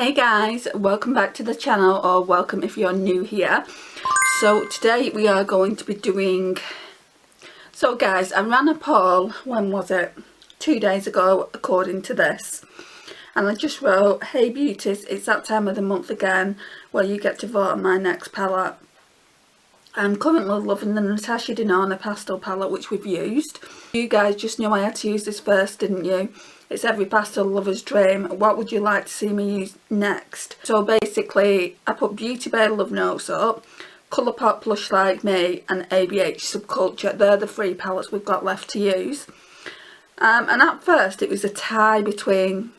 Hey guys, welcome back to the channel, or welcome if you're new here. So today we are going to be doing, so guys, I ran a poll, when was it? 2 days ago according to this, and I just wrote, hey beauties, it's that time of the month again where you get to vote on my next palette. I'm currently loving the Natasha Denona pastel palette, which we've used. You guys just knew I had to use this first, didn't you? It's every pastel lover's dream. What would you like to see me use next? So basically, I put Beauty Bay Love Notes up, Colourpop Plush Like Me, and ABH Subculture. They're the 3 palettes we've got left to use. And at first, it was a tie between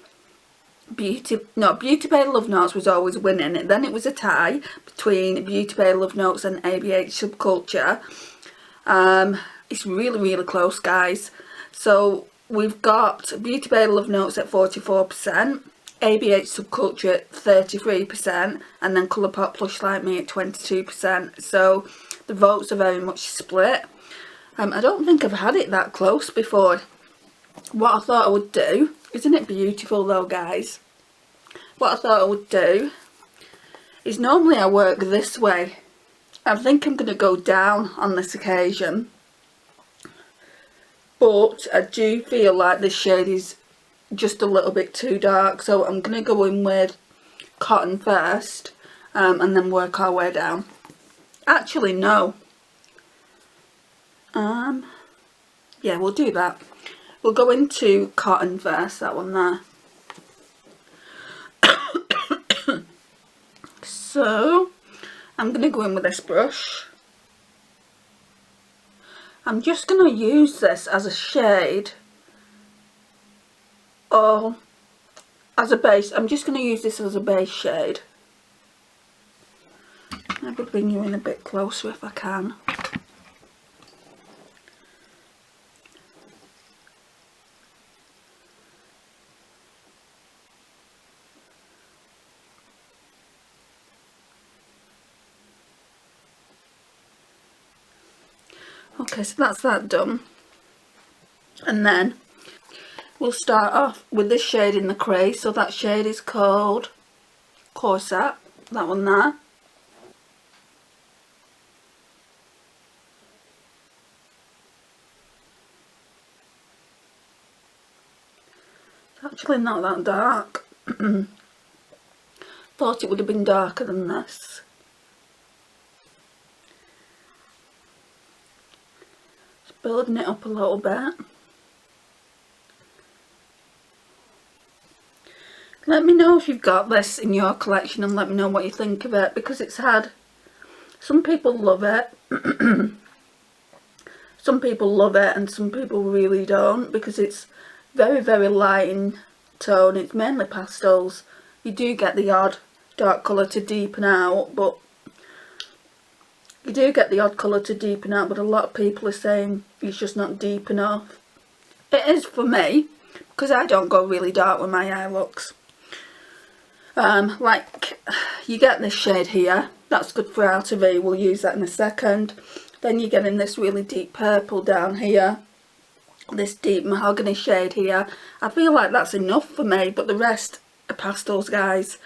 Beauty Bay Love Notes was always winning. Then it was a tie between Beauty Bay Love Notes and ABH Subculture. It's really close, guys. So we've got Beauty Bay Love Notes at 44%, ABH Subculture at 33%, and then Colourpop Plush Like Me at 22%. So the votes are very much split. I don't think I've had it that close before. What I thought I would do, isn't it beautiful though, guys? What I thought I would do is, normally I work this way. I think I'm going to go down on this occasion, but I do feel like this shade is just a little bit too dark, so I'm going to go in with Cotton first, and then work our way down. Actually no, yeah, we'll do that. We'll go into Cotton first, that one there. So I'm going to go in with this brush. I'm just going to use this as a shade, or as a base. I'm just going to use this as a base shade. Maybe bring you in a bit closer if I can. Okay, so that's that done. And then we'll start off with this shade in the cray. So that shade is called Corset, that one there. It's actually not that dark. Thought it would have been darker than this. Building it up a little bit. Let me know if you've got this in your collection, and let me know what you think of it, because it's had, some people love it, some people love it and some people really don't, because it's very light in tone. It's mainly pastels. You do get the odd dark colour to deepen out, but a lot of people are saying it's just not deep enough. It is for me, because I don't go really dark with my eye looks. Like, you get this shade here, that's good for Outer V, we'll use that in a second. Then you're getting this really deep purple down here, this deep mahogany shade here. I feel like that's enough for me, but the rest are pastels, guys,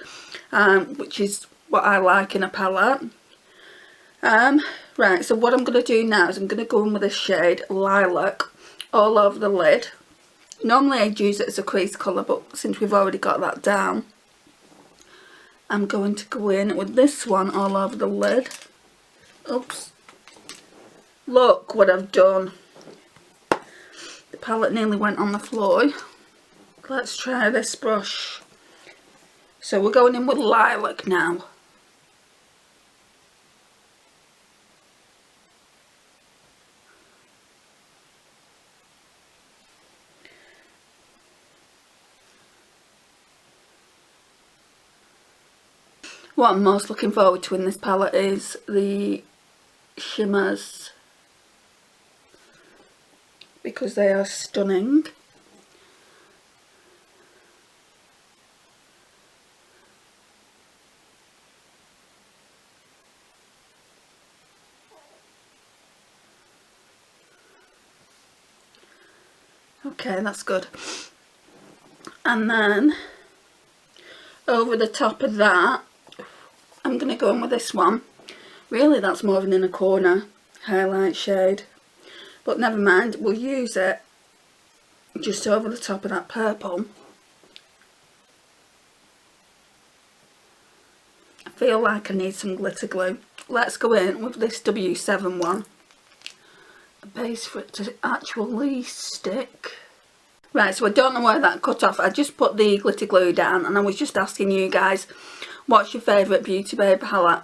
which is what I like in a palette. Right, so what I'm going to do now is I'm going to go in with this shade Lilac all over the lid. Normally I'd use it as a crease colour, but since we've already got that down, I'm going to go in with this one all over the lid. Oops. Look what I've done. The palette nearly went on the floor. Let's try this brush. So we're going in with Lilac now. What I'm most looking forward to in this palette is the shimmers, because they are stunning. Okay, that's good. And then over the top of that, I'm going to go in with this one. Really, that's more of an inner corner highlight shade, but never mind, we'll use it just over the top of that purple. I feel like I need some glitter glue. Let's go in with this W7 one, a base for it to actually stick. Right, so I don't know where that cut off. I just put the glitter glue down and I was just asking you guys, what's your favourite Beauty Bay palette?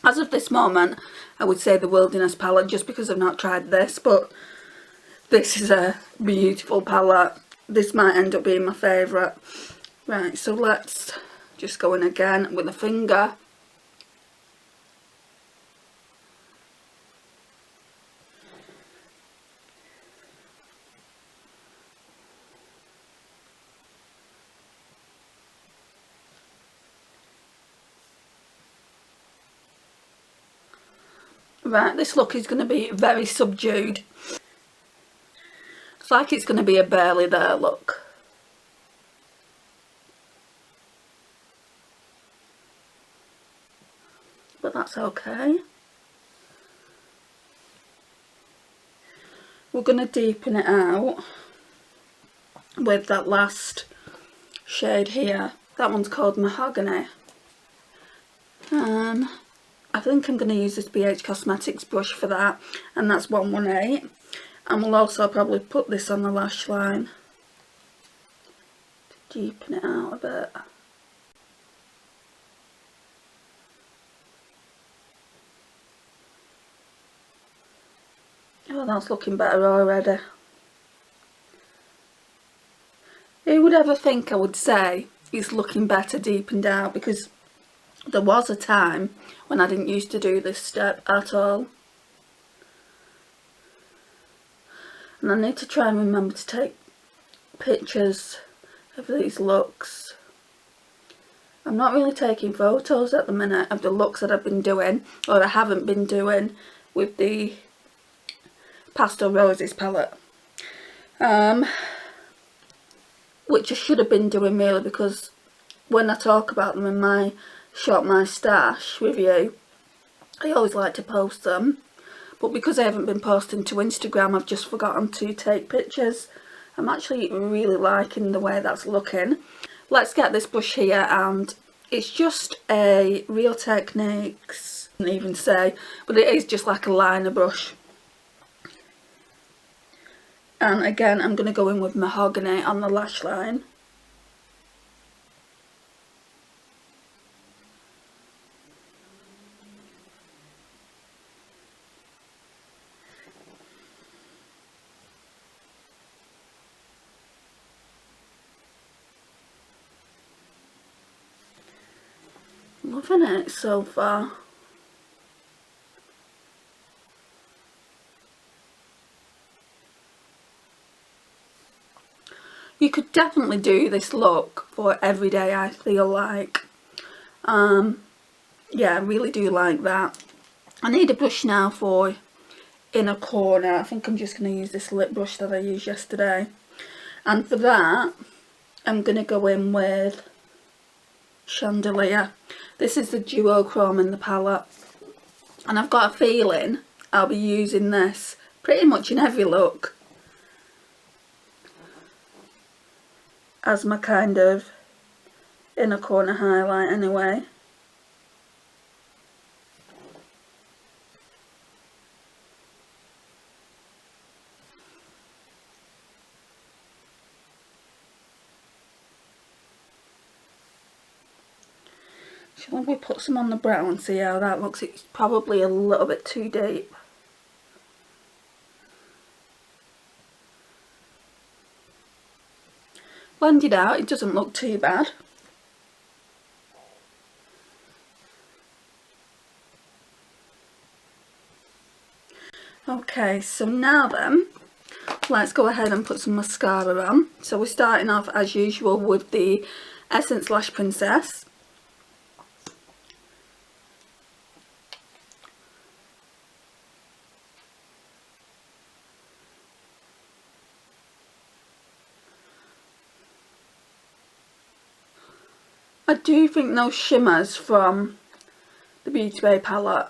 As of this moment, I would say the Wilderness palette, just because I've not tried this, but this is a beautiful palette. This might end up being my favourite. Right, so let's just go in again with a finger. Right, this look is going to be very subdued. It's like it's going to be a barely there look. But that's okay. We're going to deepen it out with that last shade here. That one's called Mahogany. I think I'm going to use this BH Cosmetics brush for that, and that's 118. And we'll also probably put this on the lash line to deepen it out a bit. Oh, that's looking better already. Who would ever think I would say it's looking better deepened out, because there was a time when I didn't used to do this step at all. And I need to try and remember to take pictures of these looks. I'm not really taking photos at the minute of the looks that I've been doing, or I haven't been doing, with the Pastel Roses palette. Which I should have been doing really, because when I talk about them in my Shop My Stash review, I always like to post them. But because I haven't been posting to Instagram, I've just forgotten to take pictures. I'm actually really liking the way that's looking. Let's get this brush here, and it's just a Real Techniques, I didn't even say, but it is just like a liner brush. And again, I'm going to go in with Mahogany on the lash line. Loving it so far. You could definitely do this look for every day, I feel like. Yeah, I really do like that. I need a brush now for inner corner. I think I'm just going to use this lip brush that I used yesterday. And for that, I'm going to go in with Chandelier. This is the duochrome in the palette, and I've got a feeling I'll be using this pretty much in every look as my kind of inner corner highlight anyway. Shall we put some on the brow and see how that looks? It's probably a little bit too deep. Blend it out, it doesn't look too bad. Okay, so now then, let's go ahead and put some mascara on. So we're starting off as usual with the Essence Lash Princess. I do think those shimmers from the Beauty Bay palette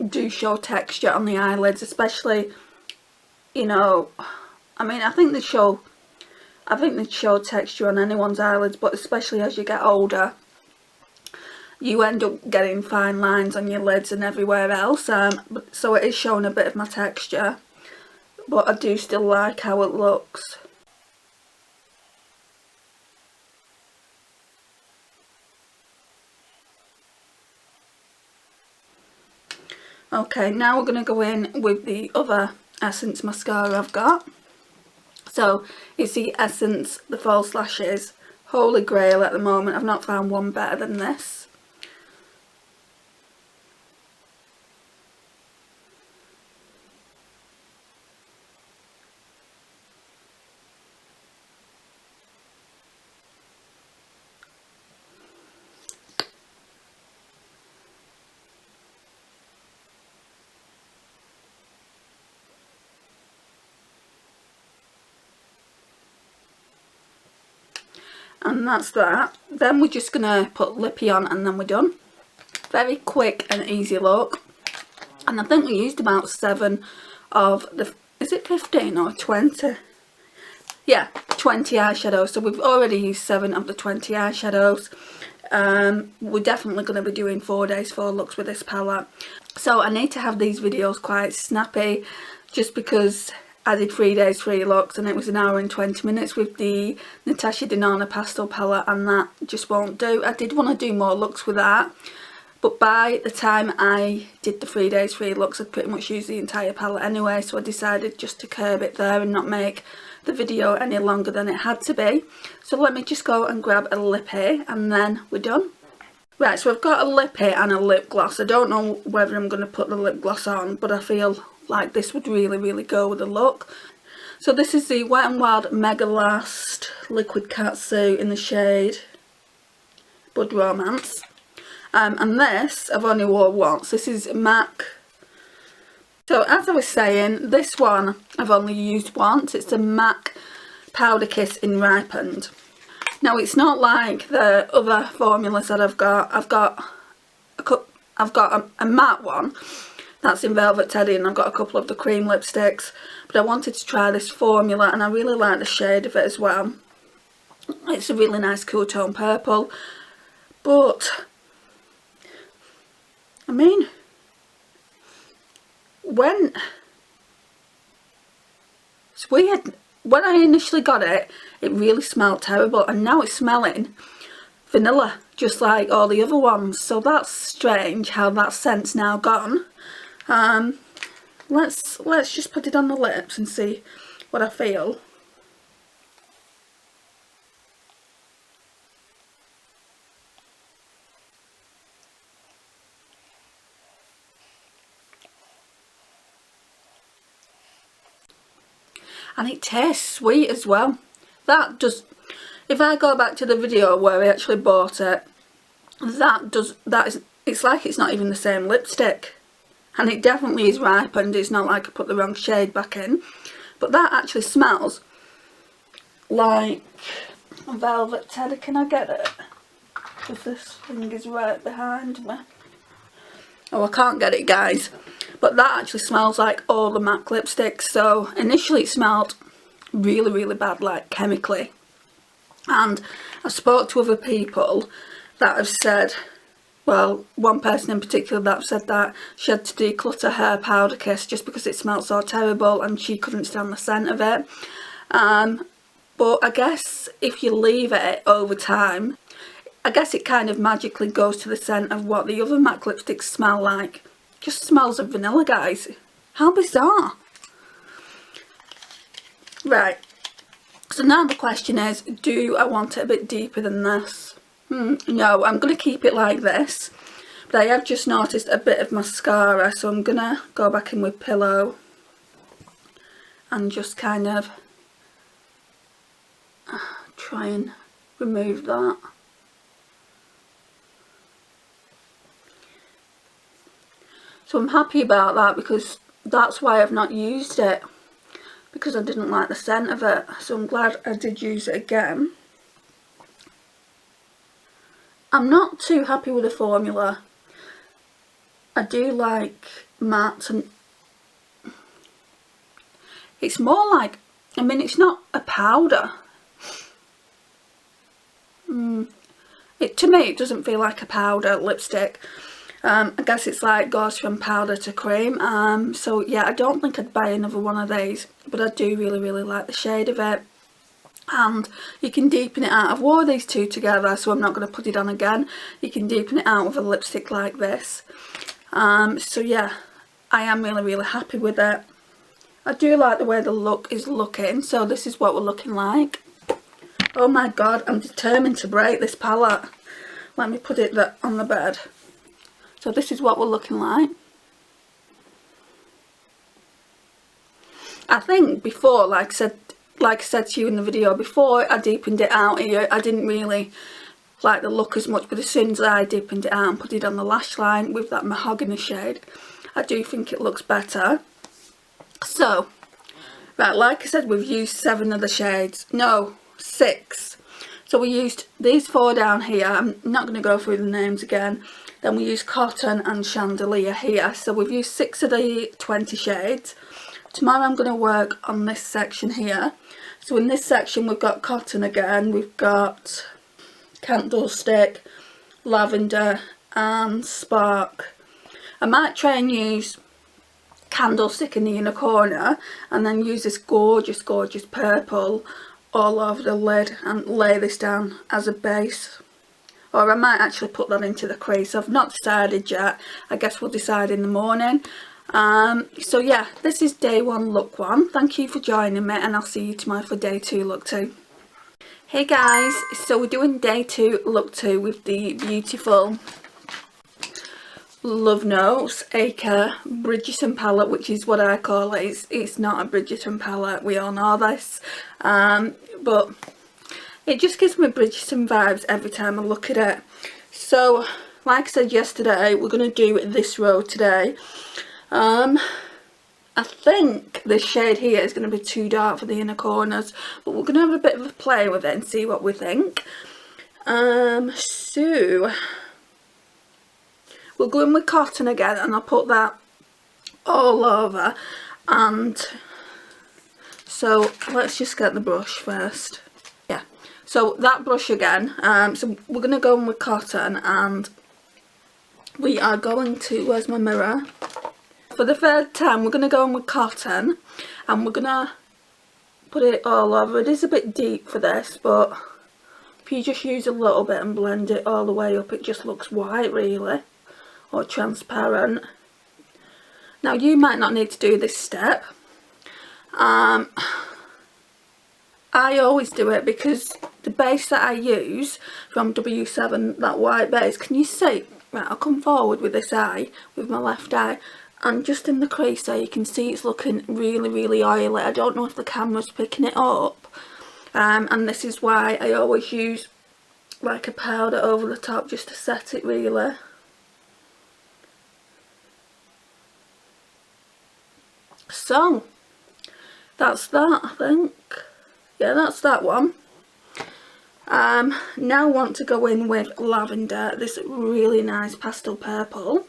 do show texture on the eyelids, especially, you know, I mean, I think they show texture on anyone's eyelids, but especially as you get older, you end up getting fine lines on your lids and everywhere else, so it is showing a bit of my texture, but I do still like how it looks. Okay, now we're going to go in with the other Essence mascara I've got. So it's the Essence The False Lashes Holy Grail at the moment. I've not found one better than this. And that's that. Then we're just going to put lippy on and then we're done. Very quick and easy look. And I think we used about 7 of the, is it 15 or 20? Yeah, 20 eyeshadows. So we've already used 7 of the 20 eyeshadows. We're definitely going to be doing 4 days 4 looks with this palette. So I need to have these videos quite snappy, just because I did 3 days 3 looks and it was 1 hour and 20 minutes with the Natasha Denona pastel palette, and that just won't do. I did want to do more looks with that, but by the time I did the 3 days 3 looks I'd pretty much used the entire palette anyway, so I decided just to curb it there and not make the video any longer than it had to be. So let me just go and grab a lippy and then we're done. Right, so I've got a lippy and a lip gloss. I don't know whether I'm going to put the lip gloss on, but I feel like this would really go with the look. So this is the Wet n Wild Mega Last Liquid Katsu in the shade Bud Romance. And this I've only worn once. This is MAC. So as I was saying, this one I've only used once. It's the MAC Powder Kiss in Ripened. Now it's not like the other formulas that I've got. I've got a matte one that's in Velvet Teddy, and I've got a couple of the cream lipsticks, but I wanted to try this formula and I really like the shade of it as well. It's a really nice cool tone purple, but I mean, it's weird. When I initially got it, it really smelled terrible, and now it's smelling vanilla, just like all the other ones. So that's strange how that scent's now gone. Let's just put it on the lips and see what I feel. And it tastes sweet as well. That does, if I go back to the video where I actually bought it, it's like it's not even the same lipstick. And it definitely is ripened. It's not like I put the wrong shade back in. But that actually smells like Velvet Teddy. Can I get it? Because this thing is right behind me. Oh, I can't get it, guys. But that actually smells like all the MAC lipsticks. So initially it smelled really bad, like chemically. And I spoke to other people that have said, well, one person in particular that said that she had to declutter her Powder Kiss just because it smelled so terrible and she couldn't stand the scent of it. But I guess if you leave it over time, I guess it kind of magically goes to the scent of what the other MAC lipsticks smell like. Just smells of vanilla, guys. How bizarre. Right. So now the question is, do I want it a bit deeper than this? No, I'm going to keep it like this. But I have just noticed a bit of mascara, so I'm going to go back in with Pillow and just kind of try and remove that. So I'm happy about that, because that's why I've not used it, because I didn't like the scent of it. So I'm glad I did use it again. I'm not too happy with the formula. I do like matte, and it's more like, I mean, it's not a powder. To me, it doesn't feel like a powder lipstick. I guess it's like goes from powder to cream. So yeah, I don't think I'd buy another one of these, but I do really like the shade of it. And you can deepen it out. I've wore these two together, so I'm not going to put it on again. You can deepen it out with a lipstick like this. So yeah, I am really happy with it. I do like the way the look is looking, so this is what we're looking like. Oh my god, I'm determined to break this palette. Let me put it on the bed. So this is what we're looking like. I think before, like I said to you in the video before, I deepened it out here. I didn't really like the look as much, but as soon as I deepened it out and put it on the lash line with that mahogany shade, I do think it looks better. So, right, like I said, we've used 7 of the shades. No, 6. So we used these 4 down here. I'm not going to go through the names again. Then we used Cotton and Chandelier here. So we've used 6 of the 20 shades. Tomorrow I'm going to work on this section here. So in this section we've got Cotton again. We've got Candlestick, Lavender and Spark. I might try and use Candlestick in the inner corner and then use this gorgeous purple all over the lid and lay this down as a base. Or I might actually put that into the crease. I've not decided yet. I guess we'll decide in the morning. So yeah, this is day 1 look 1. Thank you for joining me, and I'll see you tomorrow for day 2 look 2. Hey guys, so we're doing day 2 look 2 with the beautiful Love Notes aka Bridgerton palette, which is what I call it. It's not a Bridgerton palette, we all know this, but it just gives me Bridgerton vibes every time I look at it. So like I said yesterday, we're going to do this row today. I think this shade here is going to be too dark for the inner corners, but we're going to have a bit of a play with it and see what we think. So we'll go in with Cotton again, and I'll put that all over. And so let's just get the brush first. Yeah, so that brush again. So we're going to go in with Cotton, and we are going to, where's my mirror? For the 3rd time we're going to go in with Cotton, and we're going to put it all over. It is a bit deep for this, but if you just use a little bit and blend it all the way up, it just looks white really, or transparent. Now you might not need to do this step. I always do it because the base that I use from W7, that white base, can you see? Right, I'll come forward with this eye, with my left eye, and just in the crease there you can see it's looking really oily. I don't know if the camera's picking it up, and this is why I always use like a powder over the top just to set it really. So that's that, I think. Yeah, that's that one. Now I want to go in with Lavender, this really nice pastel purple,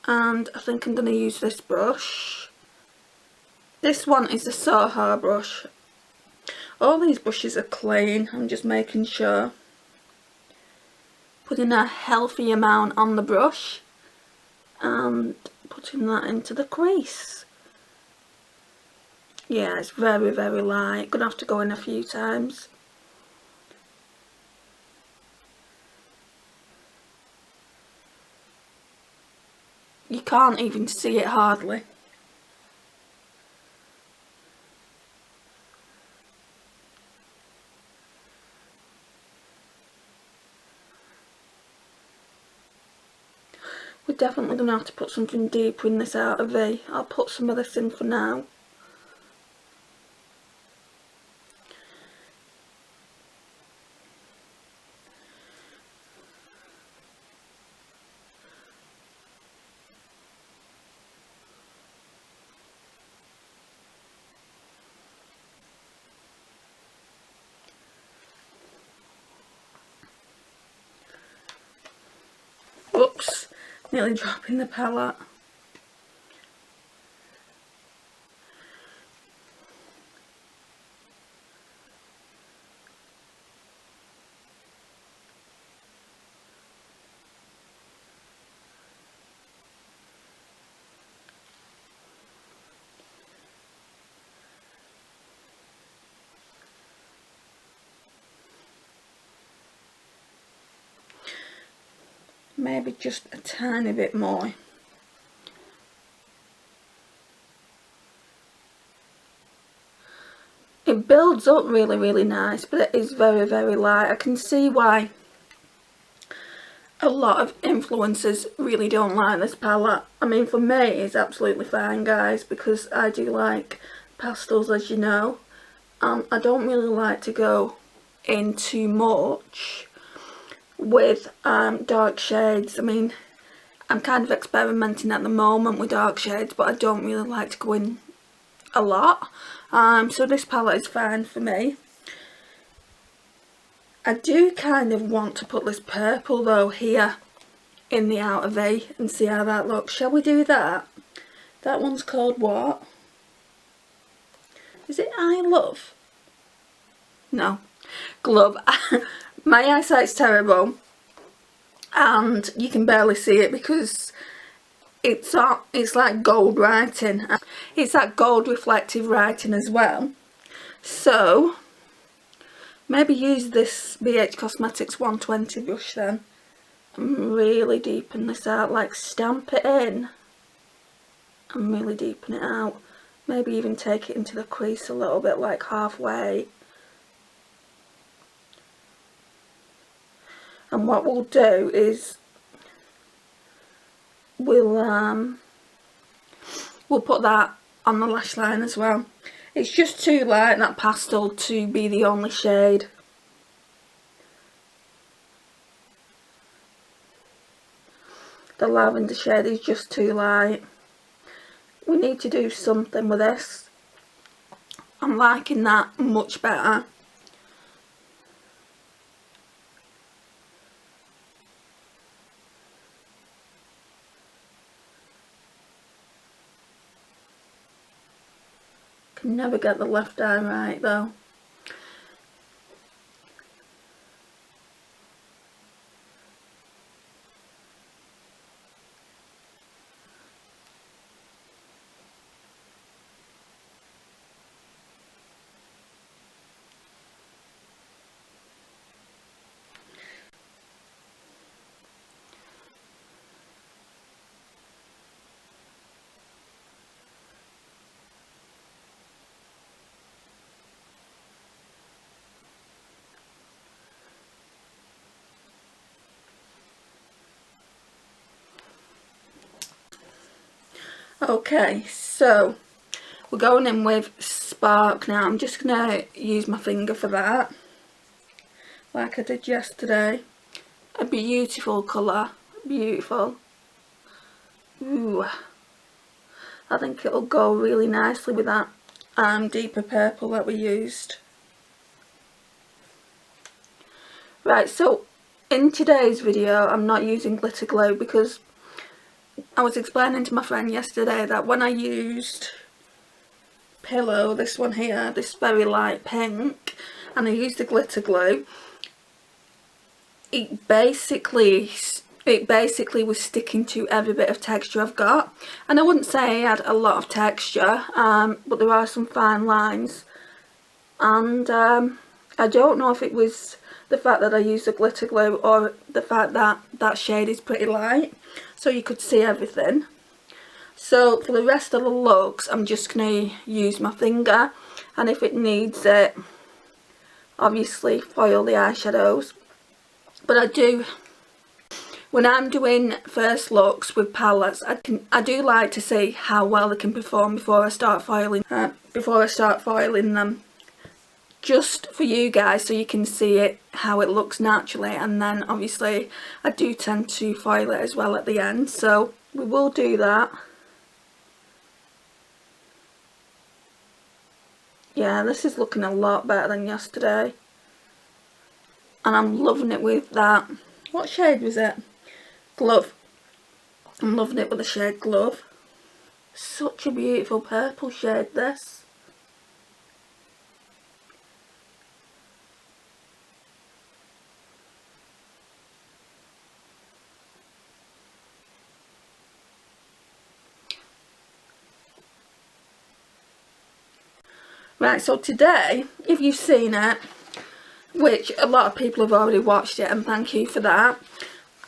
and I think I'm going to use this brush. This one is the Soho brush. All these brushes are clean, I'm just making sure. Putting a healthy amount on the brush and putting that into the crease. Yeah, it's very light. Gonna have to go in a few times. You can't even see it hardly. We're definitely going to have to put something deeper in this outer V. I'll put some of this in for now. Nearly dropping the palette. Maybe just a tiny bit more. It builds up really nice, but it is very light. I can see why a lot of influencers really don't like this palette. I mean, for me it's absolutely fine, guys, because I do like pastels, as you know. I don't really like to go in too much with dark shades. I mean, I'm kind of experimenting at the moment with dark shades, but I don't really like to go in a lot. So this palette is fine for me. I do kind of want to put this purple though here in the outer V and see how that looks. Shall we do that? That one's called what? Is it I Love? No. Glove. My eyesight's terrible and you can barely see it because it's like gold writing. It's that gold reflective writing as well. So maybe use this BH Cosmetics 120 brush then and really deepen this out, like stamp it in and really deepen it out. Maybe even take it into the crease a little bit, like halfway. And what we'll do is we'll put that on the lash line as well. It's just too light, that pastel, to be the only shade. The lavender shade is just too light. We need to do something with this. I'm liking that much better. Can never get the left eye right though. Okay, so we're going in with Spark now. I'm just going to use my finger for that, like I did yesterday. A beautiful colour, beautiful. Ooh, I think it'll go really nicely with that deeper purple that we used. Right, so in today's video I'm not using glitter glue because I was explaining to my friend yesterday that when I used Pillow, this one here, this very light pink, and I used the glitter glue, it basically was sticking to every bit of texture I've got. And I wouldn't say I had a lot of texture, but there are some fine lines. And I don't know if it was the fact that I used the glitter glue or the fact that that shade is pretty light, so you could see everything. So for the rest of the looks I'm just going to use my finger, and if it needs it, obviously foil the eyeshadows. But I do, when I'm doing first looks with palettes, I do like to see how well they can perform before I start foiling them. Just for you guys, so you can see it, how it looks naturally, and then obviously I do tend to foil it as well at the end, so we will do that. Yeah, this is looking a lot better than yesterday, and I'm loving it with that, what shade was it? Glove. I'm loving it with the shade Glove. Such a beautiful purple shade, this. Right, so today, if you've seen it, which a lot of people have already watched it, and thank you for that,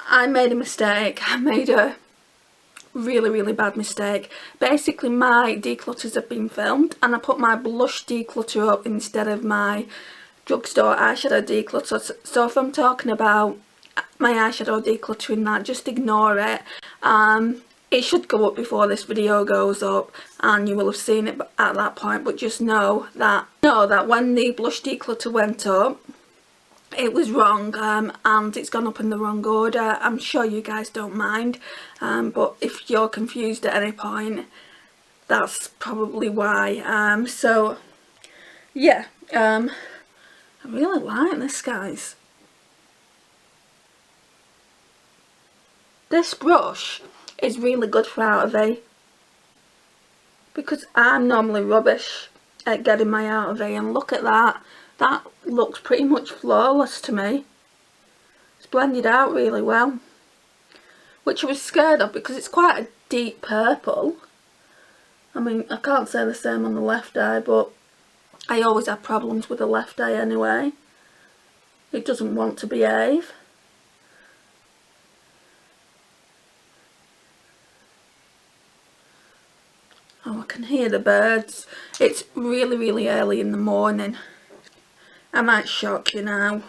I made a mistake. I made a really bad mistake. Basically, my declutters have been filmed and I put my blush declutter up instead of my drugstore eyeshadow declutter. So if I'm talking about my eyeshadow decluttering, that, just ignore it. It should go up before this video goes up and you will have seen it at that point, but just know that when the blush declutter went up, it was wrong, and it's gone up in the wrong order. I'm sure you guys don't mind, but if you're confused at any point, that's probably why. So yeah, I really like this, guys. This brush is really good for out of A, because I'm normally rubbish at getting my out of A, and look at that. That looks pretty much flawless to me. It's blended out really well, which I was scared of because it's quite a deep purple. I mean, I can't say the same on the left eye, but I always have problems with the left eye anyway. It doesn't want to behave. Oh, I can hear the birds. It's really early in the morning. I might shock you now.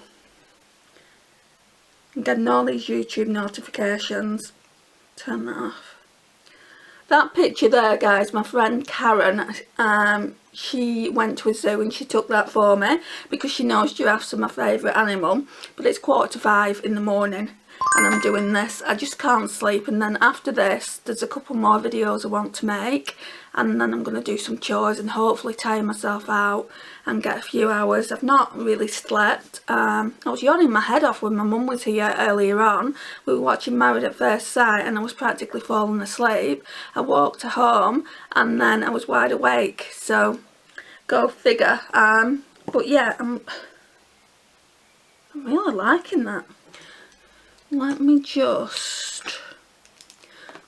I'm getting all these YouTube notifications. Turn that off. That picture there, guys, my friend Karen, she went to a zoo and she took that for me because she knows giraffes are my favourite animal. But it's 4:45 in the morning and I'm doing this. I just can't sleep, and then after this there's a couple more videos I want to make, and then I'm going to do some chores and hopefully tire myself out and get a few hours. I've not really slept. I was yawning my head off when my mum was here earlier on. We were watching Married at First Sight and I was practically falling asleep. I walked to home and then I was wide awake, so go figure. But yeah, I'm really liking that. Let me just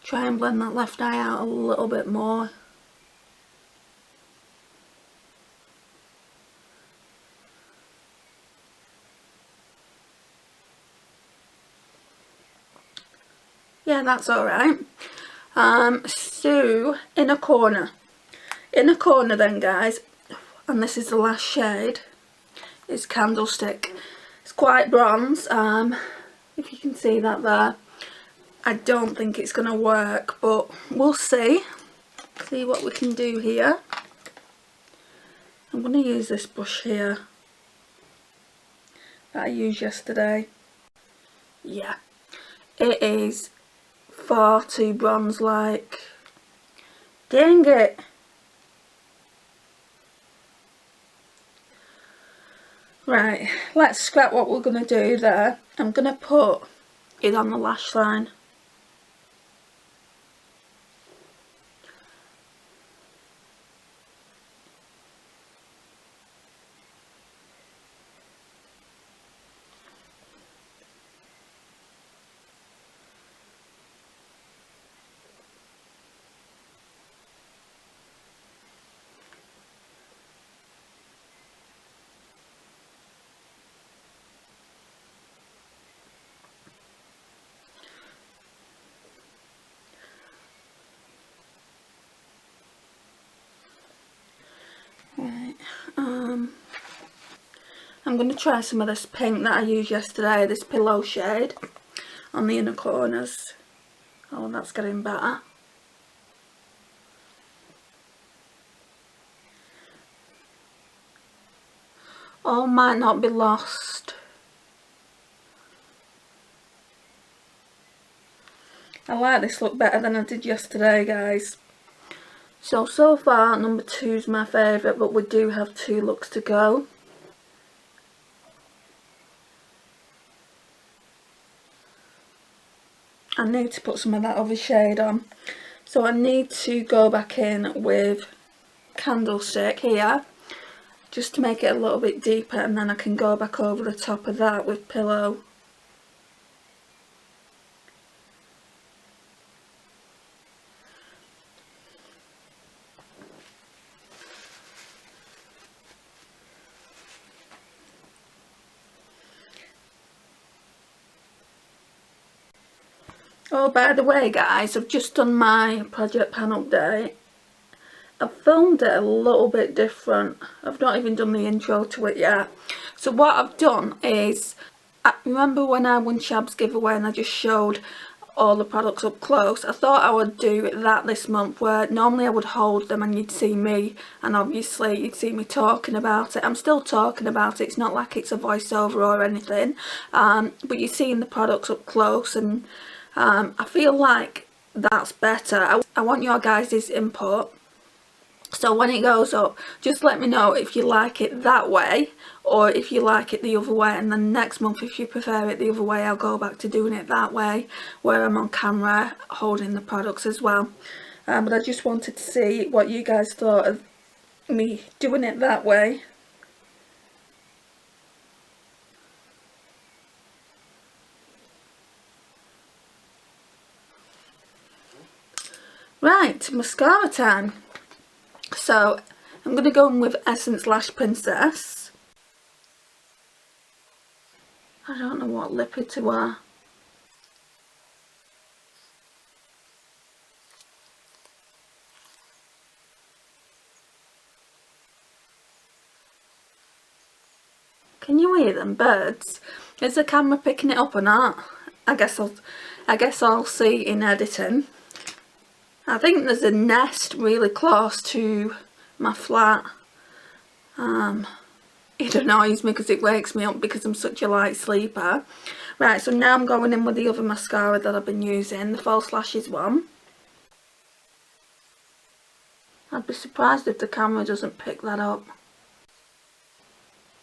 try and blend that left eye out a little bit more. Yeah, that's alright. So, inner corner then, guys, and this is the last shade, is Candlestick. It's quite bronze, if you can see that there. I don't think it's going to work, but we'll see what we can do here. I'm going to use this brush here that I used yesterday. Yeah, it is far too bronze like. Dang it. Right, let's scrap what we're going to do there. I'm going to put it on the lash line. Right, I'm going to try some of this pink that I used yesterday, this pillow shade, on the inner corners. Oh, that's getting better. All might not be lost. I like this look better than I did yesterday, guys. So far number 2 is my favourite, but we do have 2 looks to go. I need to put some of that other shade on. So I need to go back in with Candlestick here, just to make it a little bit deeper, and then I can go back over the top of that with Pillow. Oh, by the way guys, I've just done my project pan update. I've filmed it a little bit different. I've not even done the intro to it yet. So what I've done is, remember when I won Shab's giveaway and I just showed all the products up close? I thought I would do that this month, where normally I would hold them and you'd see me, and obviously you'd see me talking about it. I'm still talking about it, it's not like it's a voiceover or anything, but you're seeing the products up close, and I feel like that's better. I want your guys' input. So when it goes up, just let me know if you like it that way or if you like it the other way, and then next month, if you prefer it the other way, I'll go back to doing it that way, where I'm on camera holding the products as well. But I just wanted to see what you guys thought of me doing it that way. Right, mascara time. So I'm going to go in with Essence Lash Princess. I don't know what lipper to wear. Can you hear them birds? Is the camera picking it up or not? I guess I'll see in editing. I think there's a nest really close to my flat. It annoys me because it wakes me up because I'm such a light sleeper. Right, so now I'm going in with the other mascara that I've been using, the False Lashes one. I'd be surprised if the camera doesn't pick that up.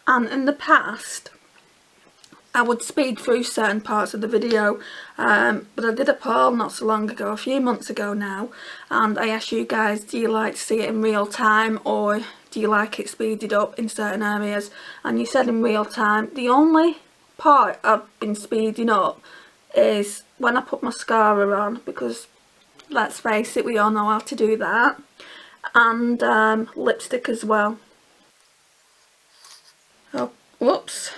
And in the past, I would speed through certain parts of the video, but I did a poll not so long ago, a few months ago now, and I asked you guys, do you like to see it in real time or do you like it speeded up in certain areas? And you said in real time. The only part I've been speeding up is when I put mascara on, because let's face it, we all know how to do that, and lipstick as well. Oh, whoops.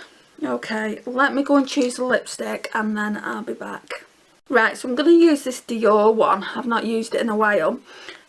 Okay, let me go and choose a lipstick and then I'll be back. Right, so I'm going to use this Dior one. I've not used it in a while.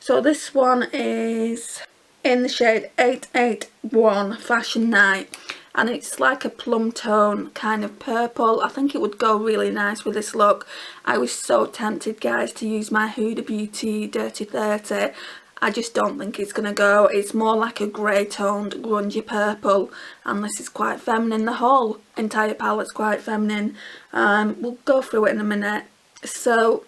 So this one is in the shade 881 Fashion Night, and it's like a plum tone kind of purple. I think it would go really nice with this look. I was so tempted, guys, to use my Huda Beauty Dirty 30. I just don't think it's going to go. It's more like a grey toned grungy purple, and this is quite feminine. The whole entire palette's quite feminine. We'll go through it in a minute. So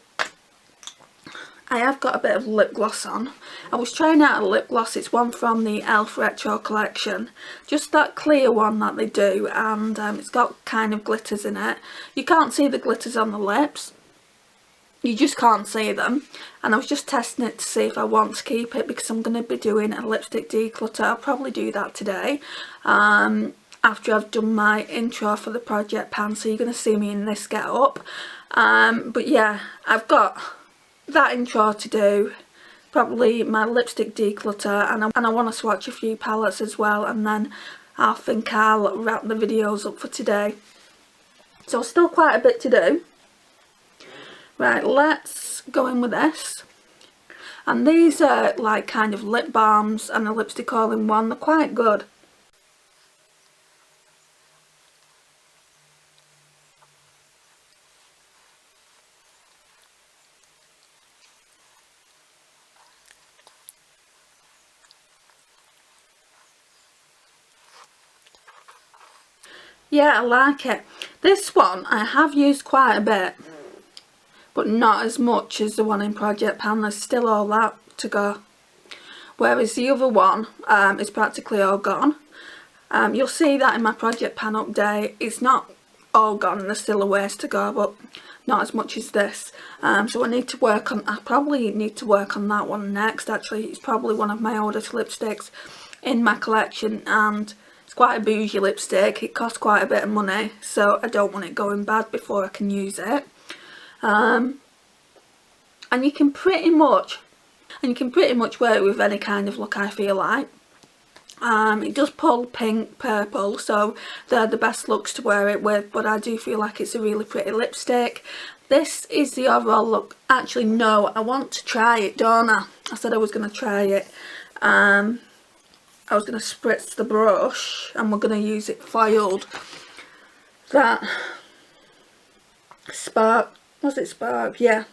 I have got a bit of lip gloss on. I was trying out a lip gloss. It's one from the e.l.f. Retro collection, just that clear one that they do, and it's got kind of glitters in it. You can't see the glitters on the lips. You just can't see them, and I was just testing it to see if I want to keep it, because I'm going to be doing a lipstick declutter. I'll probably do that today after I've done my intro for the project pan, so you're going to see me in this get up. But yeah, I've got that intro to do, probably my lipstick declutter, and I want to swatch a few palettes as well, and then I think I'll wrap the videos up for today. So still quite a bit to do. Right, let's go in with this. And these are like kind of lip balms and a lipstick all in one. They're quite good. Yeah, I like it. This one I have used quite a bit, but not as much as the one in Project Pan. There's still all that to go. Whereas the other one is practically all gone. You'll see that in my Project Pan update. It's not all gone, there's still a ways to go, but not as much as this. So I need to work on, I probably need to work on that one next. Actually, it's probably one of my oldest lipsticks in my collection, and it's quite a bougie lipstick. It costs quite a bit of money, so I don't want it going bad before I can use it. And you can pretty much wear it with any kind of look, I feel like. It does pull pink, purple, so they're the best looks to wear it with, but I do feel like it's a really pretty lipstick. This is the overall look. Actually, no, I want to try it, don't I? I said I was going to try it. I was going to spritz the brush, and we're going to use it foiled. That Spark, was it Spark? Yeah.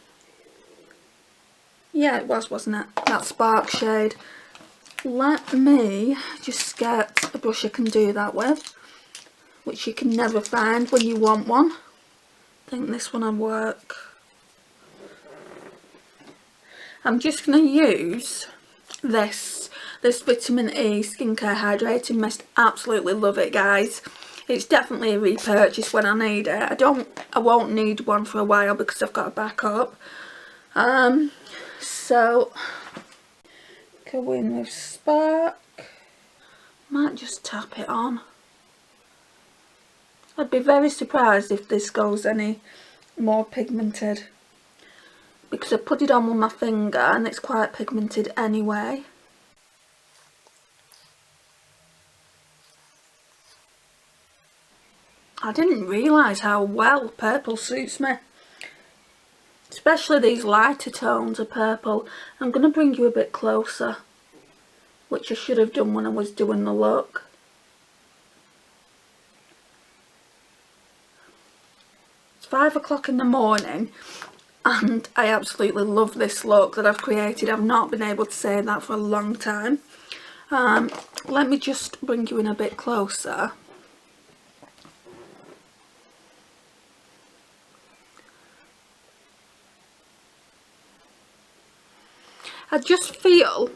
Yeah, it was, wasn't it? That Spark shade. Let me just get a brush I can do that with, which you can never find when you want one. I think this one will work. I'm just going to use this Vitamin E Skincare Hydrating Mist. Absolutely love it, guys. It's definitely a repurchase when I need it. I won't need one for a while because I've got a backup. So go in with Spark. Might just tap it on. I'd be very surprised if this goes any more pigmented, because I put it on with my finger and it's quite pigmented anyway. I didn't realise how well purple suits me, especially these lighter tones of purple. I'm going to bring you a bit closer, which I should have done when I was doing the look. It's 5 o'clock in the morning and I absolutely love this look that I've created. I've not been able to say that for a long time. Let me just bring you in a bit closer. I just feel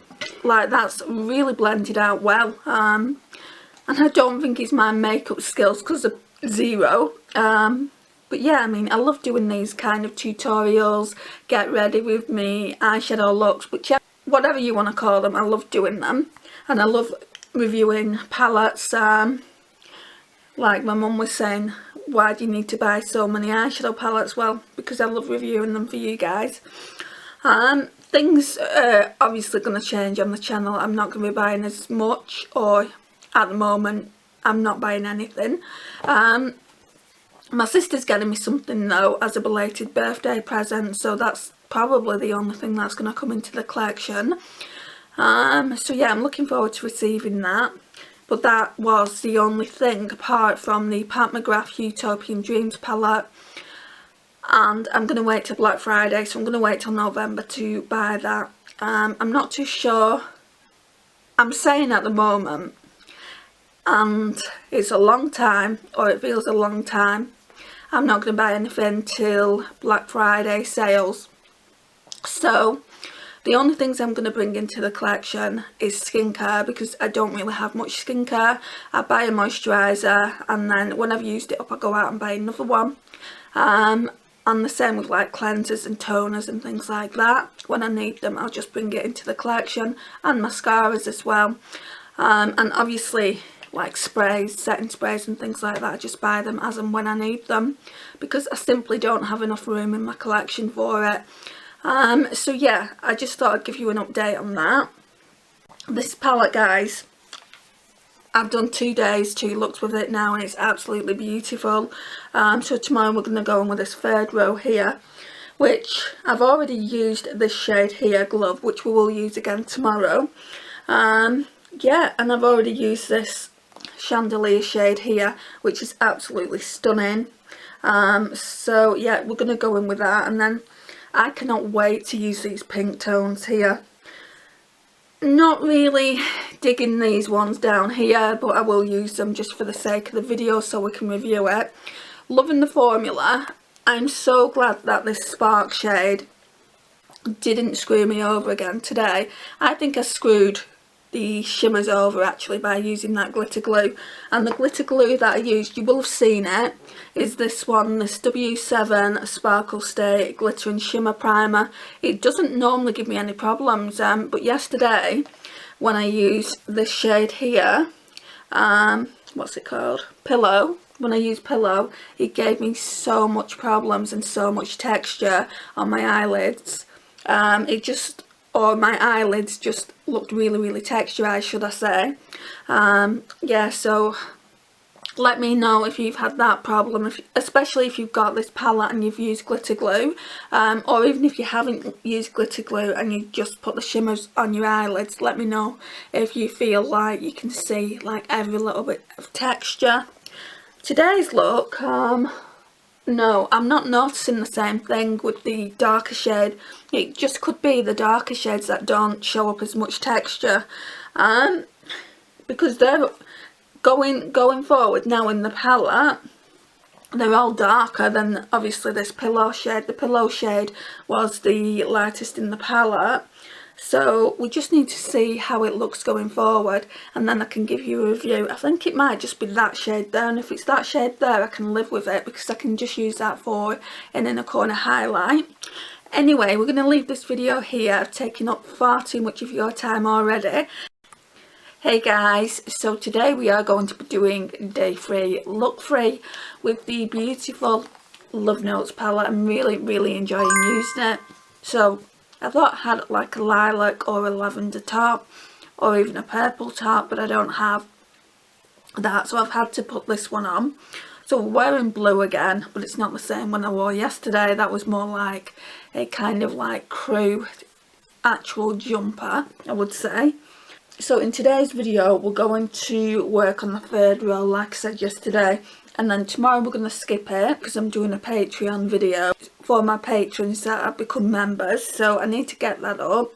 like that's really blended out well, and I don't think it's my makeup skills because of zero, but yeah, I mean, I love doing these kind of tutorials, get ready with me, eyeshadow looks, whatever you want to call them. I love doing them, and I love reviewing palettes. Like my mum was saying, why do you need to buy so many eyeshadow palettes? Well, because I love reviewing them for you guys. Things are obviously going to change on the channel. I'm not going to be buying as much, or at the moment I'm not buying anything. My sister's getting me something though as a belated birthday present, so that's probably the only thing that's going to come into the collection. So yeah, I'm looking forward to receiving that. But that was the only thing apart from the Pat McGrath Utopian Dreams palette. And I'm going to wait till Black Friday, so I'm going to wait till November to buy that. I'm not too sure. I'm saying at the moment, and it's a long time, or it feels a long time, I'm not going to buy anything till Black Friday sales. So the only things I'm going to bring into the collection is skincare, because I don't really have much skincare. I buy a moisturiser, and then when I've used it up I go out and buy another one. And the same with like cleansers and toners and things like that. When I need them, I'll just bring it into the collection, and mascaras as well. And obviously like sprays, setting sprays and things like that, I just buy them as and when I need them, because I simply don't have enough room in my collection for it. So yeah, I just thought I'd give you an update on that. This palette, guys, I've done 2 days, 2 looks with it now, and it's absolutely beautiful. So tomorrow we're going to go on with this third row here, which I've already used this shade here, Glove, which we will use again tomorrow. Yeah, and I've already used this Chandelier shade here, which is absolutely stunning. So yeah, we're going to go in with that, and then I cannot wait to use these pink tones here. Not really digging these ones down here, but I will use them just for the sake of the video so we can review it. Loving the formula. I'm so glad that this Spark shade didn't screw me over again today. I think I screwed the shimmers over actually by using that glitter glue. And the glitter glue that I used, you will have seen it, is this one, this W7 Sparkle Stay Glitter and Shimmer Primer. It doesn't normally give me any problems, but yesterday when I used this shade here, what's it called? Pillow. When I used Pillow, it gave me so much problems and so much texture on my eyelids. Or my eyelids just looked really texturized, should I say. Yeah, so let me know if you've had that problem, especially if you've got this palette and you've used glitter glue, or even if you haven't used glitter glue and you just put the shimmers on your eyelids. Let me know if you feel like you can see like every little bit of texture. Today's look, no, I'm not noticing the same thing with the darker shade. It just could be the darker shades that don't show up as much texture, because they're going forward now in the palette. They're all darker than obviously this Pillow shade. The Pillow shade was the lightest in the palette. So we just need to see how it looks going forward, and then I can give you a review. I think it might just be that shade there, and if it's that shade there I can live with it because I can just use that for an inner corner highlight. Anyway, we're going to leave this video here. I've taken up far too much of your time already. Hey guys, so today we are going to be doing day 3, look 3, with the beautiful Love Notes palette. I'm really enjoying using it. So I thought I had like a lilac or a lavender top or even a purple top, but I don't have that, so I've had to put this one on. So we're wearing blue again, but it's not the same one I wore yesterday. That was more like a kind of like crew actual jumper, I would say. So in today's video we're going to work on the 3rd row like I said yesterday, and then tomorrow we're going to skip it because I'm doing a Patreon video for my patrons that have become members, so I need to get that up.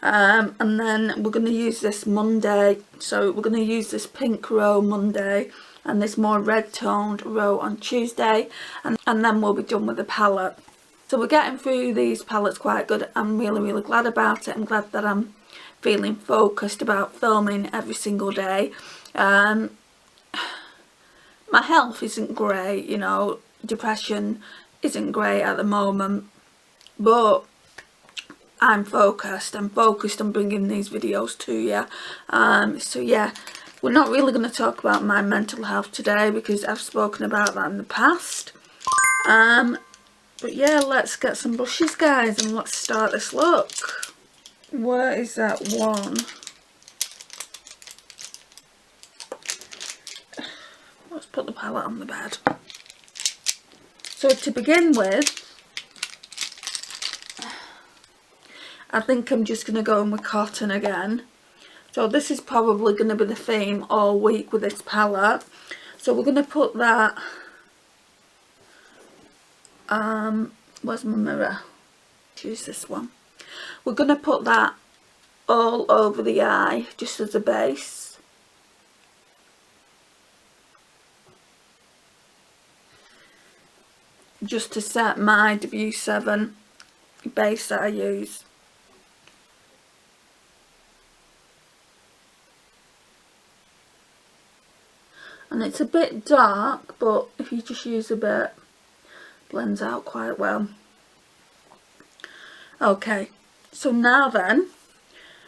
And then we're going to use this Monday, so we're going to use this pink row Monday and this more red toned row on Tuesday, and then we'll be done with the palette. So we're getting through these palettes quite good. I'm really glad about it. I'm glad that I'm feeling focused about filming every single day. My health isn't great, you know, depression isn't great at the moment, but I'm focused on bringing these videos to you. So yeah, we're not really going to talk about my mental health today because I've spoken about that in the past. But yeah, let's get some brushes guys and let's start this look. Where is that one? Let's put the palette on the bed. So to begin with, I think I'm just going to go in with cotton again. So this is probably going to be the theme all week with this palette. So we're going to put that, where's my mirror? Use this one. We're going to put that all over the eye just as a base. Just to set my W7 base that I use. And it's a bit dark, but if you just use a bit, it blends out quite well. Okay, so now then,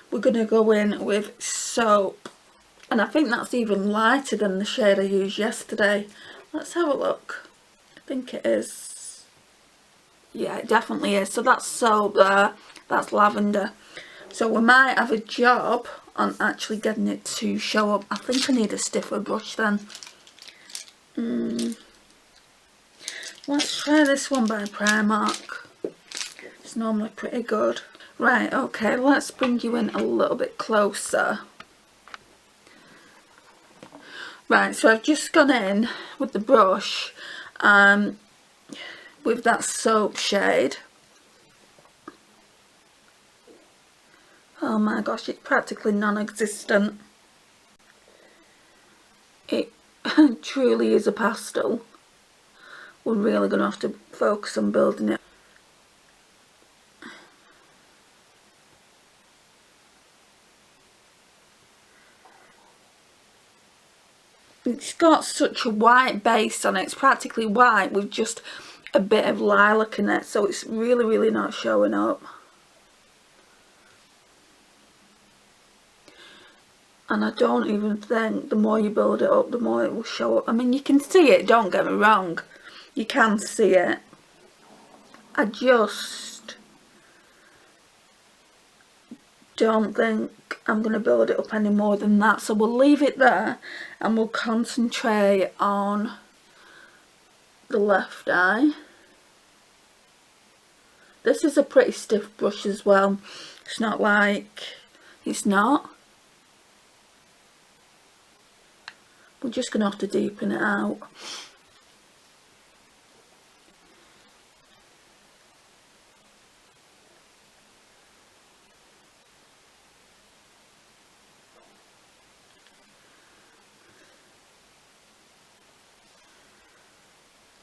we're going to go in with Soap. And I think that's even lighter than the shade I used yesterday. Let's have a look. I think it is. Yeah, it definitely is. So that's Soap there. That's lavender. So we might have a job on actually getting it to show up. I think I need a stiffer brush then. Let's try this one by Primark. It's normally pretty good. Right, okay, let's bring you in a little bit closer. Right, so I've just gone in with the brush with that Soap shade. Oh my gosh, it's practically non-existent. It truly is a pastel. We're really going to have to focus on building it. It's got such a white base on it. It's practically white with just a bit of lilac in it, so it's really, really not showing up. And I don't even think the more you build it up, the more it will show up. I mean, you can see it, don't get me wrong. You can see it. I just don't think I'm going to build it up any more than that. So we'll leave it there and we'll concentrate on the left eye. This is a pretty stiff brush as well. It's not like it's not. We're just going to have to deepen it out.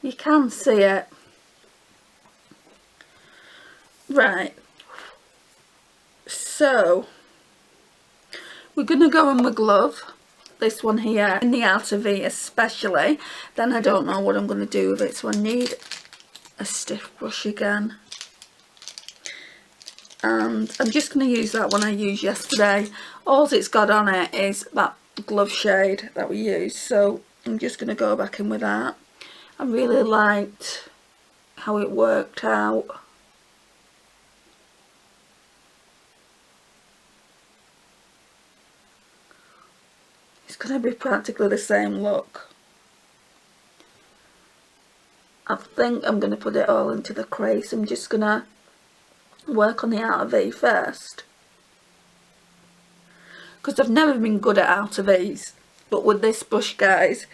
You can see it. Right. So, we're going to go on with glove. This one here, in the outer V especially. Then I don't know what I'm going to do with it, so I need a stiff brush again. And I'm just going to use that one I used yesterday. All it's got on it is that glove shade that we used, so I'm just going to go back in with that. I really liked how it worked out. It's going to be practically the same look. I think I'm going to put it all into the crease. I'm just going to work on the outer V first. Because I've never been good at outer V's. But with this brush, guys,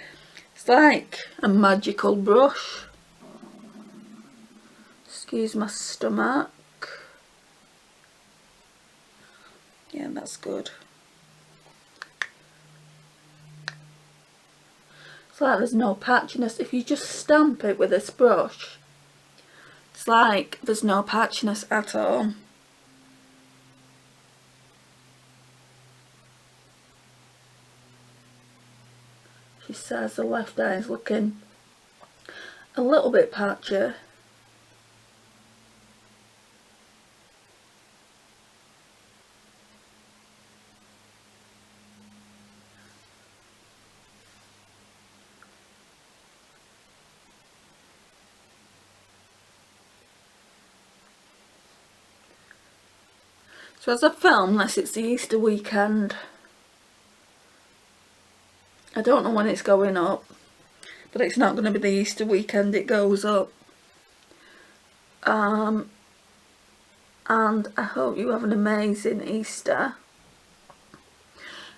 it's like a magical brush. Excuse my stomach. Yeah, that's good. It's like there's no patchiness. If you just stamp it with this brush, it's like there's no patchiness at all. She says the left eye is looking a little bit patchy. So as I film this, it's the Easter weekend. I don't know when it's going up, but it's not going to be the Easter weekend it goes up. And I hope you have an amazing Easter.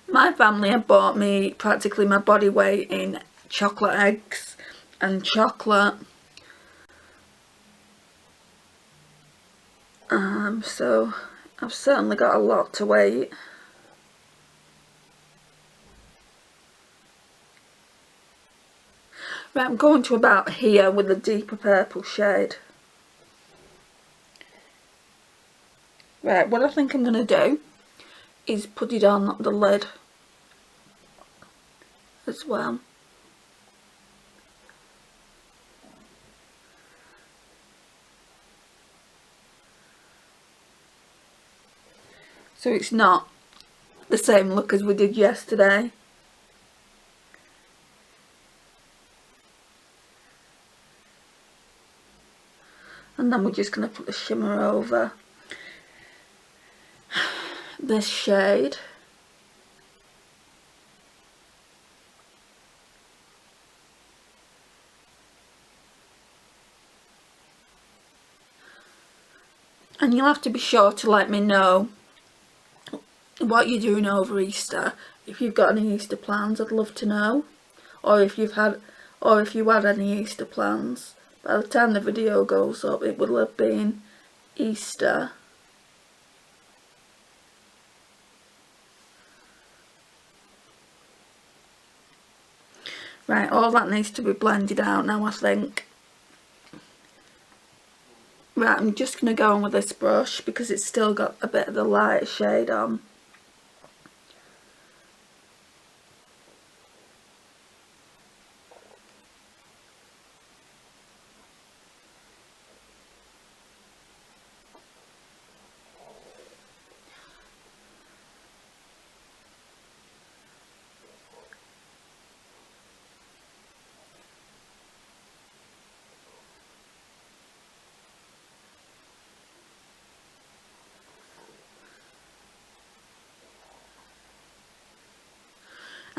My family have bought me practically my body weight in chocolate eggs and chocolate. So I've certainly got a lot to eat. Right, I'm going to about here with a deeper purple shade. Right, what I think I'm going to do is put it on the lid as well. So it's not the same look as we did yesterday. And then we're just going to put the shimmer over this shade. And you'll have to be sure to let me know what you're doing over Easter. If you've got any Easter plans, I'd love to know. Or if you had any Easter plans. By the time the video goes up, it will have been Easter. Right, all that needs to be blended out now, I think. Right, I'm just going to go on with this brush because it's still got a bit of the lighter shade on.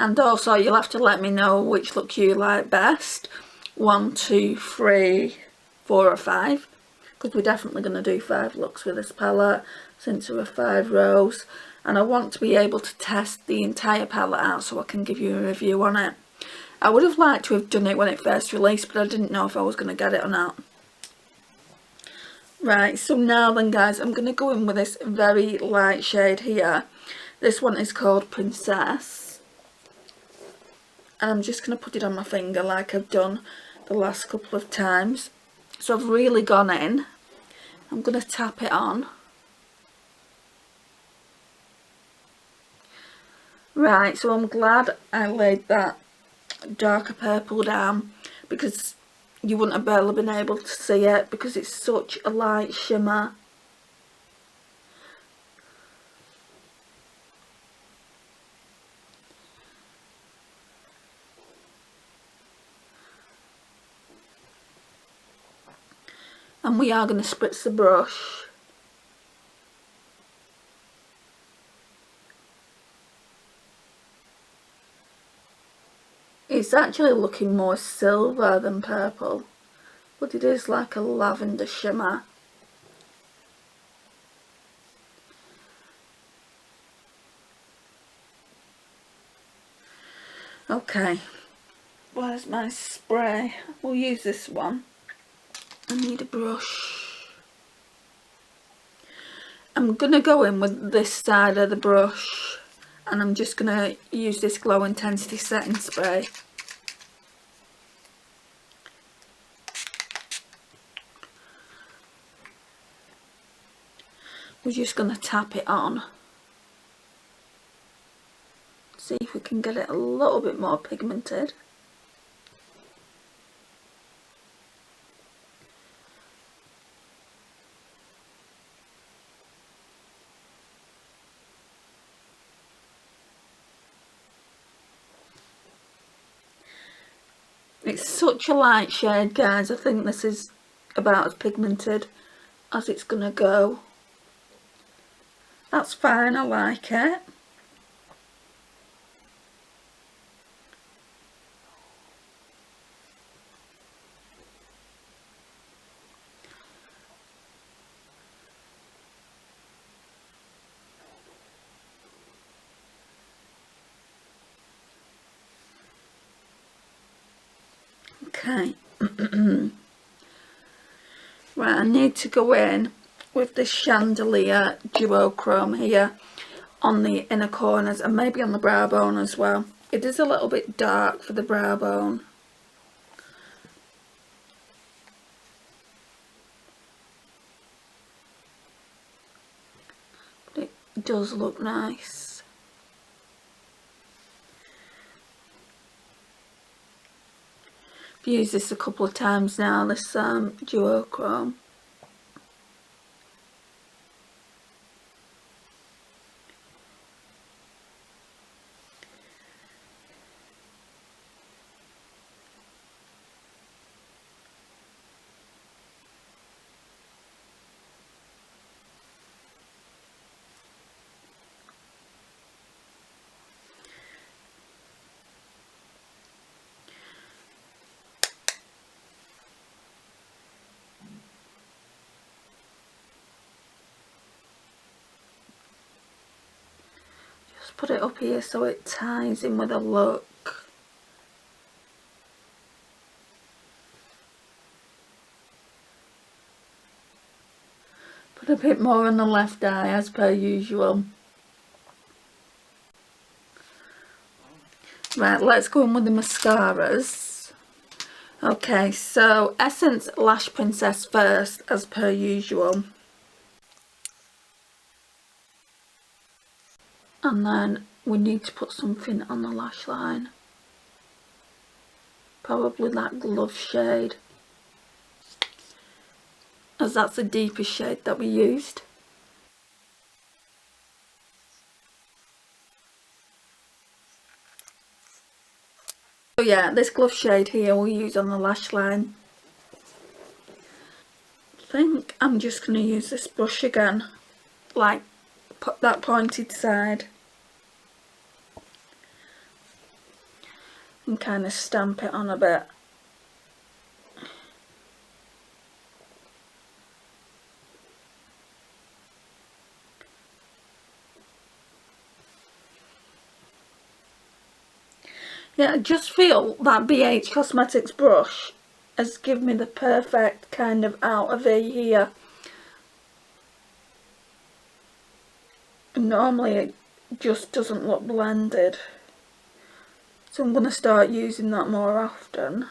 And also you'll have to let me know which look you like best. 1, 2, 3, 4 or 5. Because we're definitely going to do 5 looks with this palette since there are 5 rows. And I want to be able to test the entire palette out so I can give you a review on it. I would have liked to have done it when it first released, but I didn't know if I was going to get it or not. Right, so now then guys, I'm going to go in with this very light shade here. This one is called Princess. And I'm just going to put it on my finger like I've done the last couple of times. So I've really gone in. I'm going to tap it on. Right, so I'm glad I laid that darker purple down, because you wouldn't have barely been able to see it because it's such a light shimmer. And we are going to spritz the brush. It's actually looking more silver than purple, but it is like a lavender shimmer. Okay, where's my spray? We'll use this one. I need a brush. I'm going to go in with this side of the brush, and I'm just going to use this Glow Intensity setting spray. We're just going to tap it on. See if we can get it a little bit more pigmented. It's such a light shade, guys. I think this is about as pigmented as it's gonna go. That's fine, I like it. Okay. Right, I need to go in with this Chandelier Duochrome here on the inner corners and maybe on the brow bone as well. It is a little bit dark for the brow bone. But it does look nice. I've used this a couple of times now, this Duochrome. Put it up here so it ties in with a look. Put a bit more on the left eye as per usual. Right, let's go in with the mascaras. Okay, so Essence Lash Princess first as per usual. And then we need to put something on the lash line. Probably that Glove shade, as that's the deepest shade that we used. So yeah, this Glove shade here we'll use on the lash line. I think I'm just going to use this brush again, like that pointed side. and kind of stamp it on a bit. Yeah, I just feel that BH Cosmetics brush has given me the perfect kind of outer V here. Normally it just doesn't look blended, so I'm going to start using that more often.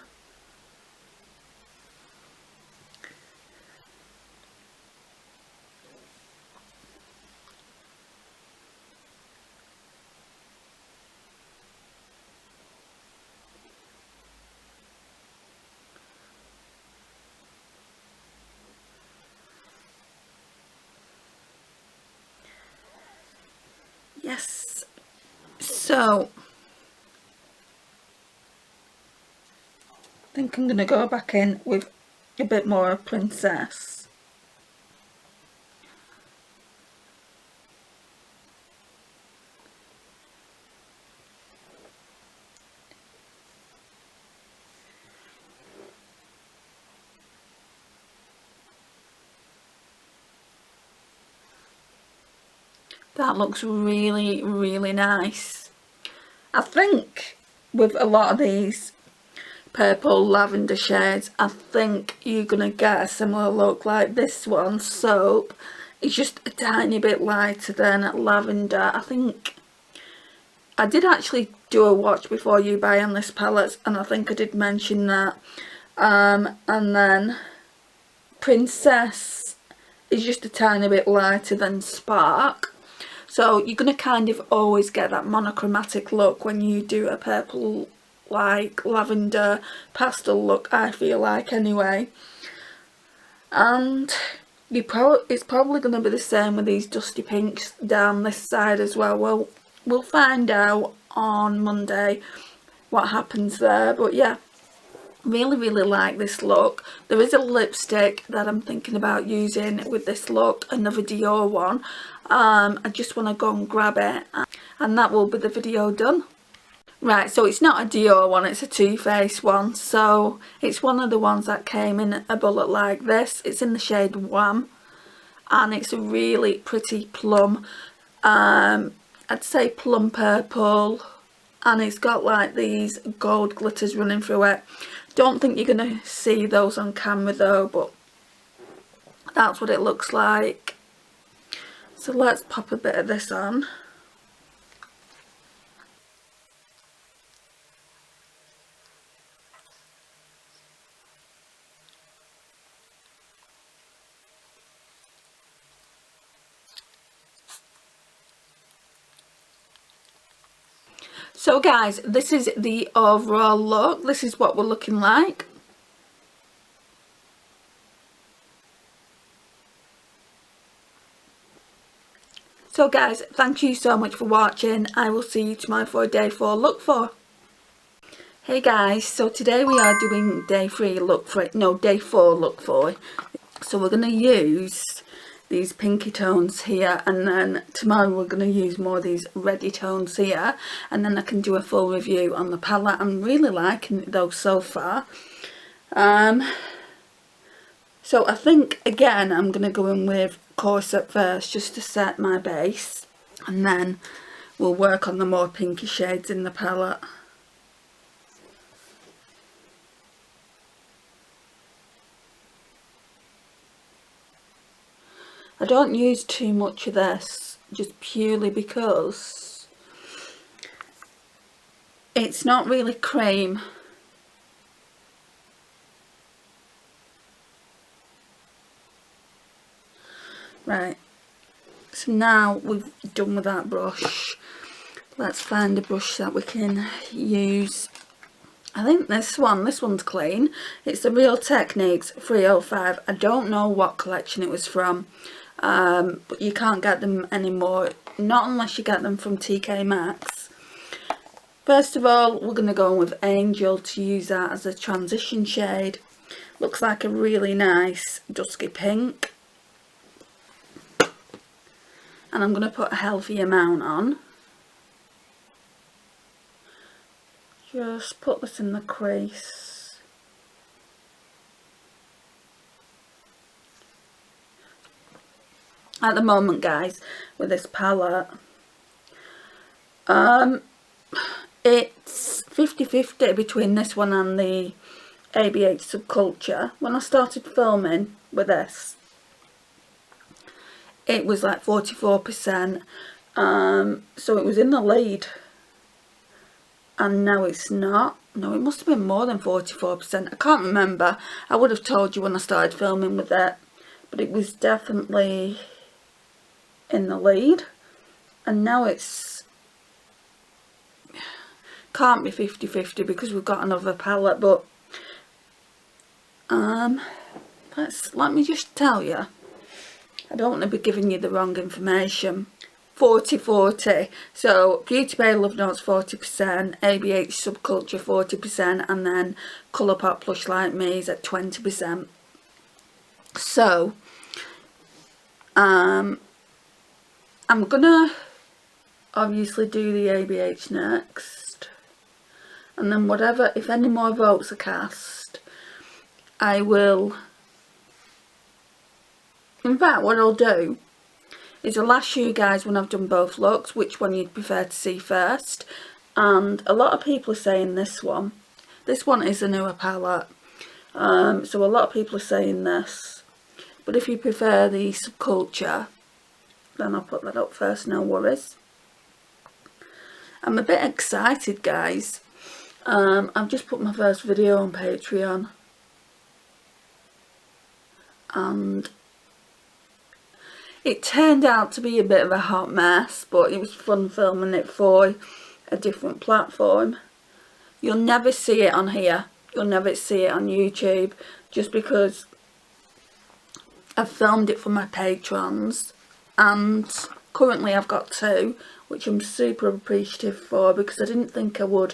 Yes, so I think I'm going to go back in with a bit more of Princess. That looks really, really nice. I think with a lot of these purple lavender shades, I think you're going to get a similar look like this one. Soap is just a tiny bit lighter than lavender. I think I did actually do a watch before you buy on this palette, and I think I did mention that. And then Princess is just a tiny bit lighter than Spark. So you're going to kind of always get that monochromatic look when you do a purple like lavender pastel look, I feel like, anyway. And it's probably going to be the same with these dusty pinks down this side as well. We'll find out on Monday what happens there, but yeah, really, really like this look. There is a lipstick that I'm thinking about using with this look, another Dior one. I just want to go and grab it, and that will be the video done. Right, so it's not a Dior one, it's a Too Faced one. So it's one of the ones that came in a bullet like this. It's in the shade Wham, and it's a really pretty plum, I'd say plum purple, and it's got like these gold glitters running through it. Don't think you're going to see those on camera though, but that's what it looks like. So let's pop a bit of this on. So guys, this is the overall look. This is what we're looking like. So guys, thank you so much for watching. I will see you tomorrow for day 4 look for. Hey guys, so today we are doing day 3 look for it. No, day 4 look for. So we're going to use these pinky tones here, and then tomorrow we're going to use more of these reddy tones here, and then I can do a full review on the palette. I'm really liking it though so far. So I think again I'm going to go in with Corset first just to set my base, and then we'll work on the more pinky shades in the palette. I don't use too much of this, just purely because it's not really cream. Right, so now we've done with that brush, let's find a brush that we can use. I think this one's clean. It's the Real Techniques 305. I don't know what collection it was from, but you can't get them anymore, not unless you get them from TK Maxx. First of all, we're going to go in with Angel to use that as a transition shade. Looks like a really nice dusky pink. And I'm going to put a healthy amount on. just put this in the crease. At the moment, guys, with this palette, it's 50-50 between this one and the ABH Subculture. When I started filming with this, it was like 44%, so it was in the lead, and now it's not. No, it must have been more than 44%. I can't remember. I would have told you when I started filming with it, but it was definitely in the lead, and now it's can't be 50-50 because we've got another palette. But let me just tell you, I don't want to be giving you the wrong information. 40-40, so Beauty Bay Love Notes 40%, ABH Subculture 40%, and then Colourpop Plush Like Me is at 20%. So I'm gonna obviously do the ABH next, and then whatever, if any more votes are cast, I will, in fact what I'll do is I'll ask you guys when I've done both looks which one you'd prefer to see first. And a lot of people are saying this one is a newer palette, so a lot of people are saying this, but if you prefer the Subculture, then I'll put that up first, no worries. I'm a bit excited, guys. I've just put my first video on Patreon, and it turned out to be a bit of a hot mess, but it was fun filming it for a different platform. You'll never see it on here, you'll never see it on YouTube, just because I've filmed it for my patrons, and currently I've got 2, which I'm super appreciative for, because I didn't think I would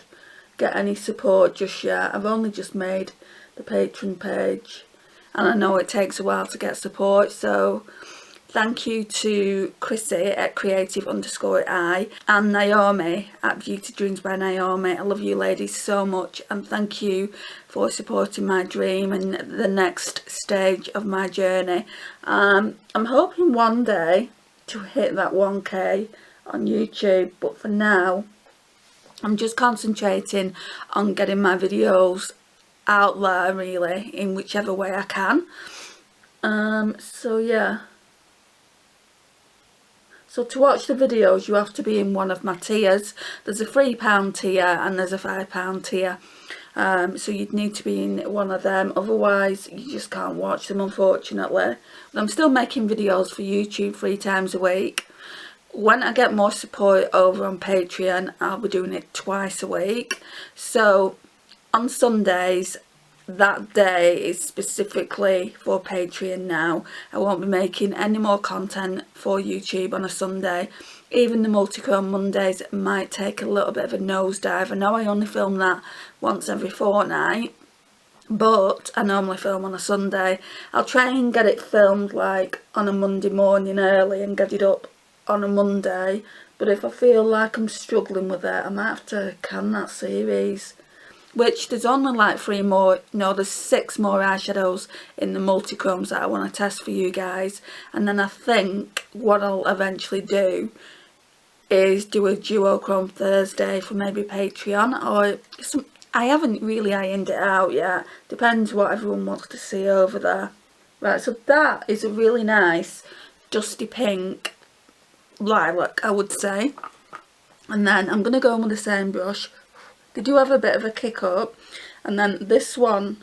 get any support just yet. I've only just made the patron page, and I know it takes a while to get support, so thank you to Chrissy at creative_I and Naomi at Beauty Dreams by Naomi. I love you ladies so much, and thank you for supporting my dream and the next stage of my journey. I'm hoping one day to hit that 1k on YouTube, but for now I'm just concentrating on getting my videos out there, really, in whichever way I can. So yeah. So to watch the videos you have to be in one of my tiers. There's a £3 tier and there's a £5 tier. So you'd need to be in one of them, otherwise you just can't watch them, unfortunately. But I'm still making videos for YouTube 3 times a week. When I get more support over on Patreon, I'll be doing it twice a week. So on Sundays, that day is specifically for Patreon now. I won't be making any more content for YouTube on a Sunday. Even the Multichrome Mondays might take a little bit of a nosedive. I know I only film that once every fortnight, but I normally film on a Sunday. I'll try and get it filmed like on a Monday morning early and get it up on a Monday, but if I feel like I'm struggling with it, I might have to can that series. Which there's only like 3 more, no, there's 6 more eyeshadows in the Multichromes that I want to test for you guys. And then I think what I'll eventually do is do a duochrome Thursday for maybe Patreon, or some, I haven't really ironed it out yet. Depends what everyone wants to see over there. Right, so that is a really nice dusty pink lilac, I would say. And then I'm going to go in with the same brush. They do have a bit of a kick up. And then this one,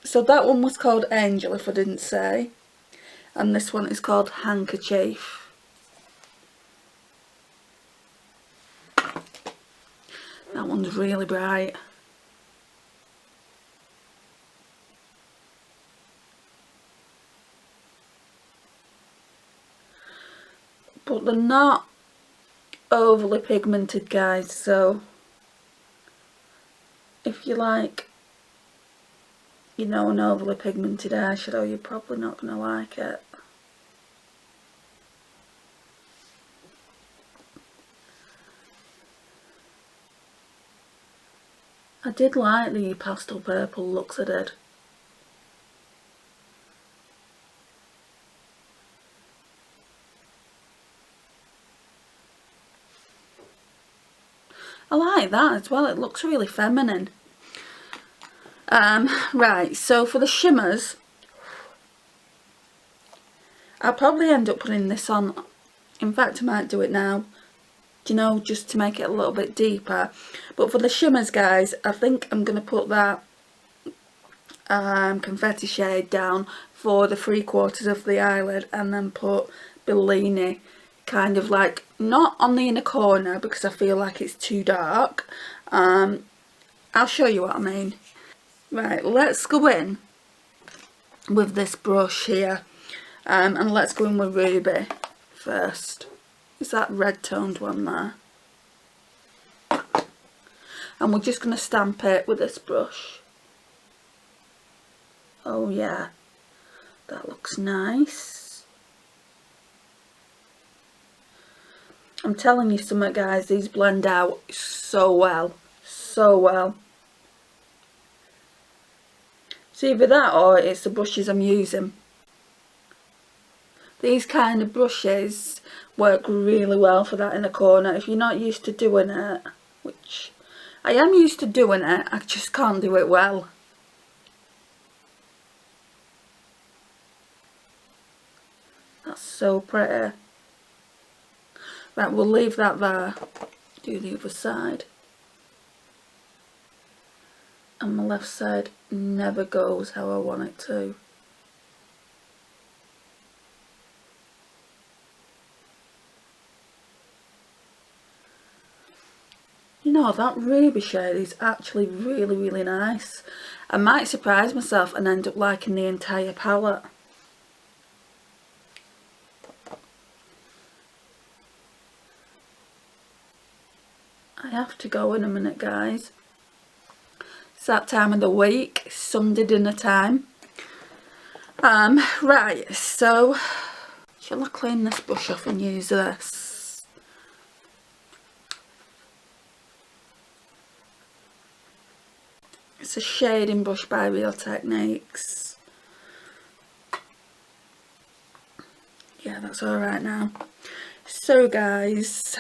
so that one was called Angel, if I didn't say, and this one is called Handkerchief. That one's really bright. But they're not overly pigmented, guys, so if you like, you know, an overly pigmented eyeshadow, you're probably not going to like it. I did like the pastel purple looks I did. I like that as well, it looks really feminine. Right, so for the shimmers, I'll probably end up putting this on. In fact, I might do it now, do you know, just to make it a little bit deeper. But for the shimmers, guys, I think I'm going to put that confetti shade down for the 3/4 of the eyelid, and then put Bellini kind of like not on the inner corner because I feel like it's too dark. I'll show you what I mean. Right, let's go in with this brush here, and let's go in with Ruby first. Is that red toned one there? And we're just going to stamp it with this brush. Oh yeah, that looks nice. I'm telling you something, guys, these blend out so well, so well. It's either that or it's the brushes I'm using. These kind of brushes work really well for that in the corner. If you're not used to doing it, which I am used to doing it, I just can't do it well. That's so pretty. Right, we'll leave that there. Do the other side. And my left side never goes how I want it to. You know, that ruby shade is actually really, really nice. I might surprise myself and end up liking the entire palette. I have to go in a minute, guys. It's that time of the week, Sunday dinner time. Right, so shall I clean this brush off and use this? It's a shading brush by Real Techniques. Yeah, that's alright now. So guys,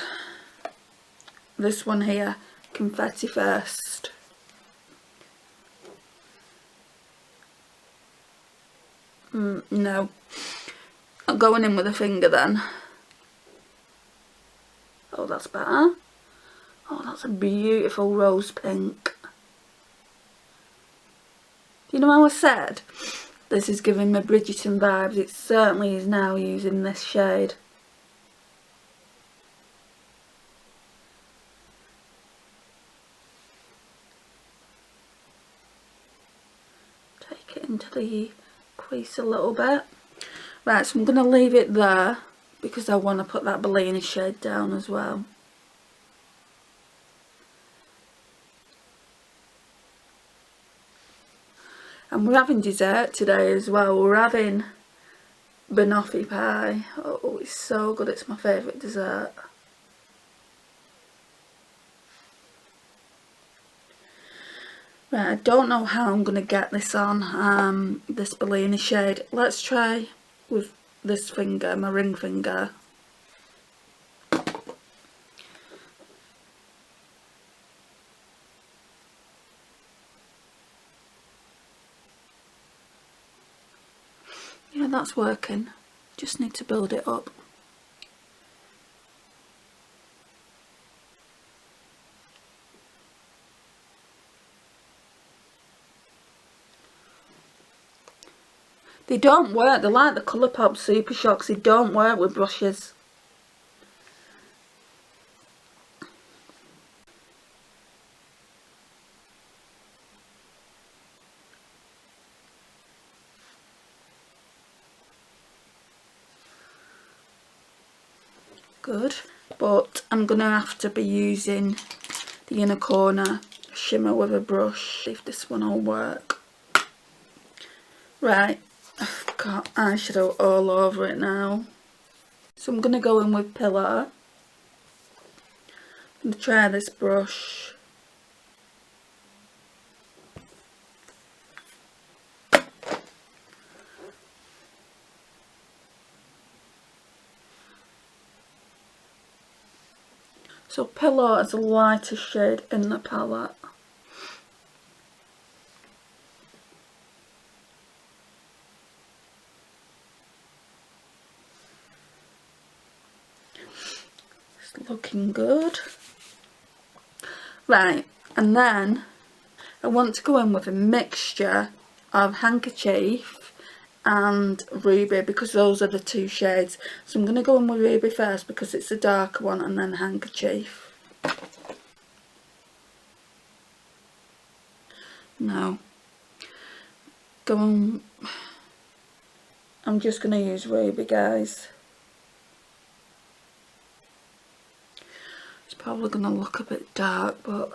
this one here, confetti first. No, I'm going in with a finger then. Oh, that's better. Oh, that's a beautiful rose pink. You know how I said this is giving me Bridgerton vibes? It certainly is now using this shade. Take it into the crease a little bit. Right, so I'm going to leave it there because I want to put that Bellini shade down as well. And we're having dessert today as well. We're having banoffee pie. Oh, it's so good. It's my favourite dessert. Right, I don't know how I'm going to get this on, this Bellini shade. Let's try with this finger, my ring finger. Yeah, that's working. Just need to build it up. They don't work, they're like the Colourpop Super Shocks, they don't work with brushes. Good, but I'm going to have to be using the inner corner shimmer with a brush, see if this one will work. Right, I've got eyeshadow all over it now. So I'm going to go in with Pillar. I'm going to try this brush. So Pillow is a lighter shade in the palette. It's looking good. Right, and then I want to go in with a mixture of Handkerchief and Ruby, because those are the two shades. So I'm going to go in with Ruby first because it's the darker one, and then Handkerchief. Now, I'm just going to use Ruby, guys. It's probably going to look a bit dark, but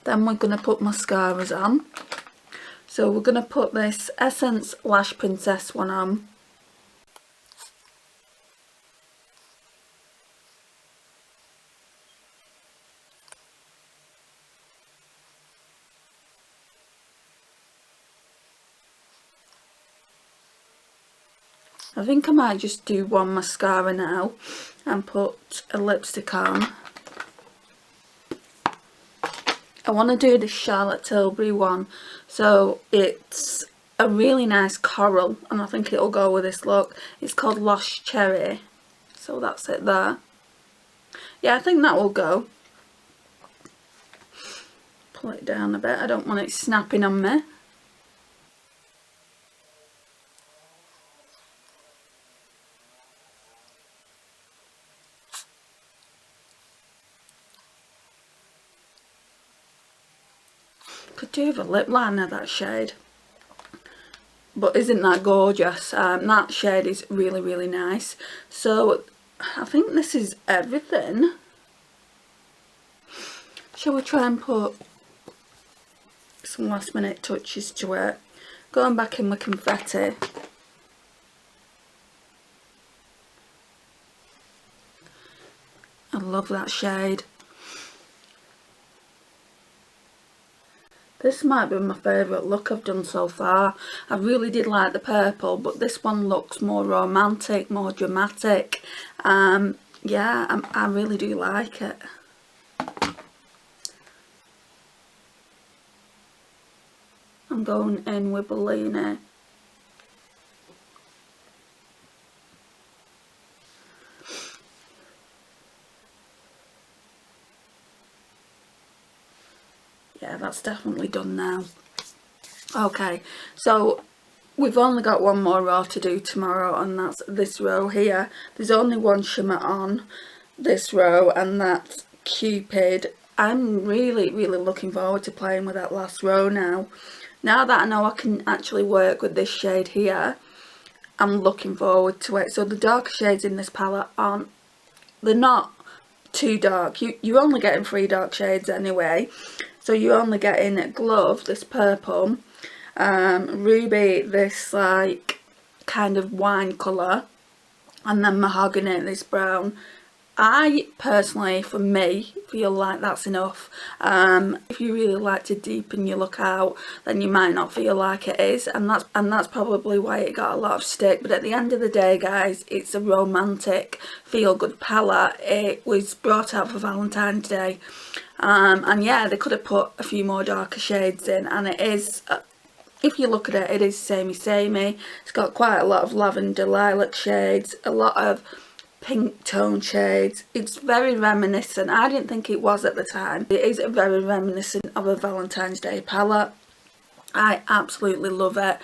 then we're going to put mascaras on. So we're going to put this Essence Lash Princess one on. I think I might just do one mascara now and put a lipstick on. I want to do the Charlotte Tilbury one, so it's a really nice coral and I think it'll go with this look. It's called Lost Cherry, so that's it there. Yeah, I think that will go. Pull it down a bit, I don't want it snapping on me. Could do with a lip liner, that shade, but isn't that gorgeous? That shade is really, really nice. So I think this is everything. Shall we try and put some last minute touches to it? Going back in with Confetti. I love that shade. This might be my favourite look I've done so far. I really did like the purple, but this one looks more romantic, more dramatic. Yeah, I really do like it. I'm going in with Bellini. Yeah, that's definitely done now. Okay, so we've only got one more row to do tomorrow, and that's this row here. There's only one shimmer on this row, and that's Cupid. I'm really, really looking forward to playing with that last row now. Now that I know I can actually work with this shade here, I'm looking forward to it. So the darker shades in this palette they're not too dark. You're only getting 3 dark shades anyway. So you're only getting Glove, this purple, Ruby, this like kind of wine colour, and then Mahogany, this brown. I personally, for me, feel like that's enough. If you really like to deepen your look out, then you might not feel like it is, and that's probably why it got a lot of stick. But at the end of the day, guys, it's a romantic, feel-good palette. It was brought out for Valentine's Day, and yeah, they could have put a few more darker shades in, and it is. If you look at it, it is samey. It's got quite a lot of lavender, lilac shades, a lot of pink tone shades. It's very reminiscent. I didn't think it was at the time. It is very reminiscent of a Valentine's Day palette. I absolutely love it.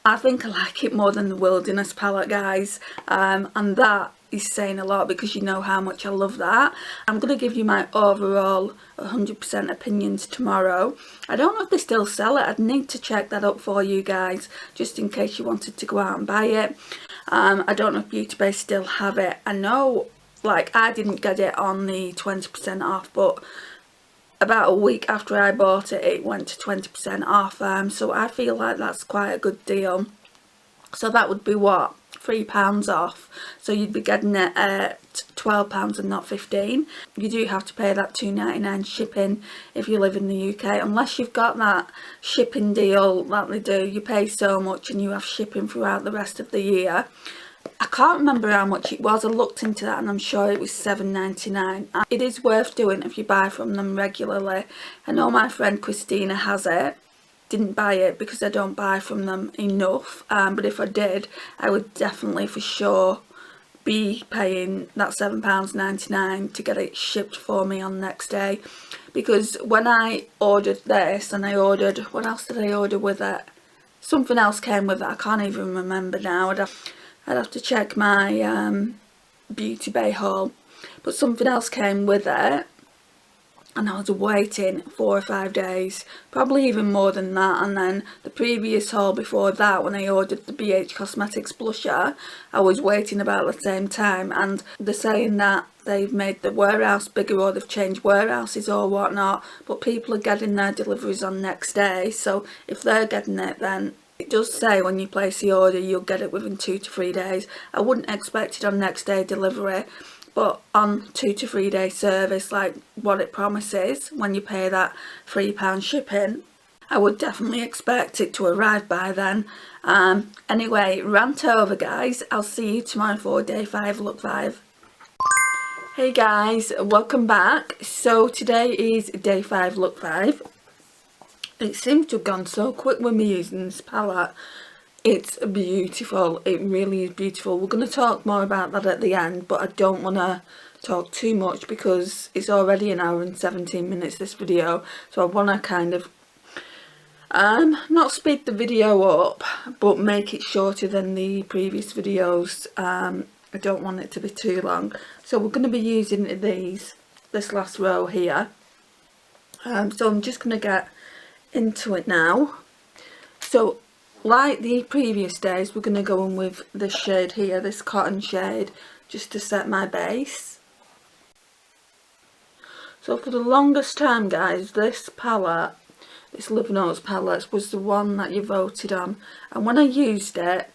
I think I like it more than the Wilderness palette, guys, and that is saying a lot because you know how much I love that. I'm going to give you my overall 100% opinions tomorrow. I don't know if they still sell it. I'd need to check that up for you guys, just in case you wanted to go out and buy it. I don't know if Beauty Bay still have it. I know, like, I didn't get it on the 20% off, but about a week after I bought it, it went to 20% off. So I feel like that's quite a good deal. So that would be what, £3 off, so you'd be getting it at £12 and not 15. You do have to pay that £2.99 shipping if you live in the UK, unless you've got that shipping deal that they do. You pay so much and you have shipping throughout the rest of the year. I can't remember how much it was. I looked into that and I'm sure it was £7.99. It is worth doing if you buy from them regularly. I know my friend Christina has it. Didn't buy it because I don't buy from them enough, but if I did, I would definitely for sure be paying that £7.99 to get it shipped for me on the next day. Because when I ordered this, and I ordered, what else did I order with it? Something else came with it, I can't even remember now. I'd have to check my Beauty Bay haul, but something else came with it, and I was waiting 4 or 5 days, probably even more than that. And then the previous haul before that, when I ordered the BH Cosmetics blusher, I was waiting about the same time. And they're saying that they've made the warehouse bigger or they've changed warehouses or whatnot, but people are getting their deliveries on next day. So if they're getting it, then it does say when you place the order you'll get it within 2 to 3 days. I wouldn't expect it on next day delivery, but on 2 to 3 day service, like what it promises when you pay that £3 shipping, I would definitely expect it to arrive by then. Anyway, rant over, guys. I'll see you tomorrow for day 5 look 5. Hey guys, welcome back. So today is day 5 look 5. It seems to have gone so quick with me using this palette. It's beautiful. It really is beautiful. We're going to talk more about that at the end, but I don't want to talk too much because it's already an hour and 17 minutes this video. So I want to kind of not speed the video up, but make it shorter than the previous videos. I don't want it to be too long. So we're going to be using this last row here. So I'm just going to get into it now. So like the previous days, we're going to go in with this shade here, this cotton shade, just to set my base. So for the longest time, guys, this palette, this Love Notes palette, was the one that you voted on, and when I used it,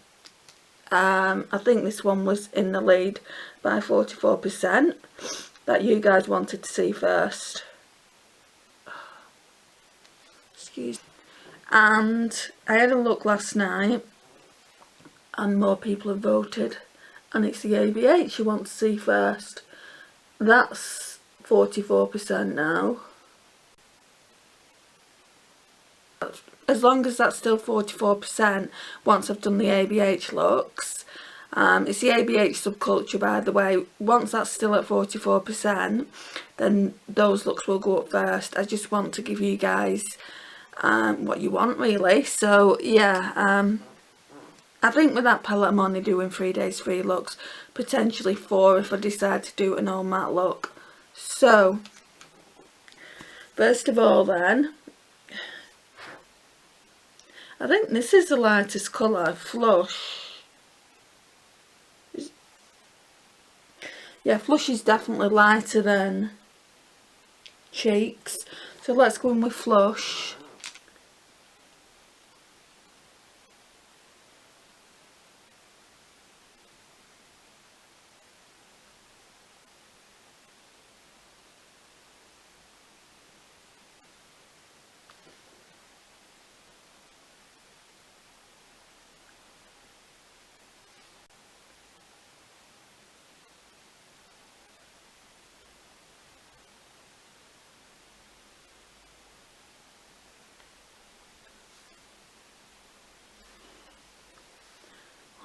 I think this one was in the lead by 44% that you guys wanted to see first. Excuse me. And I had a look last night and more people have voted, and it's the ABH you want to see first. That's 44% now. As long as that's still 44% once I've done the ABH looks. It's the ABH subculture, by the way. Once that's still at 44%, then those looks will go up first. I just want to give you guys what you want, really. So yeah, I think with that palette I'm only doing 3 days 3 looks, potentially 4 if I decide to do an all matte look. So first of all then, I think this is the lightest colour, Flush. Yeah, Flush is definitely lighter than Cheeks, so let's go in with Flush.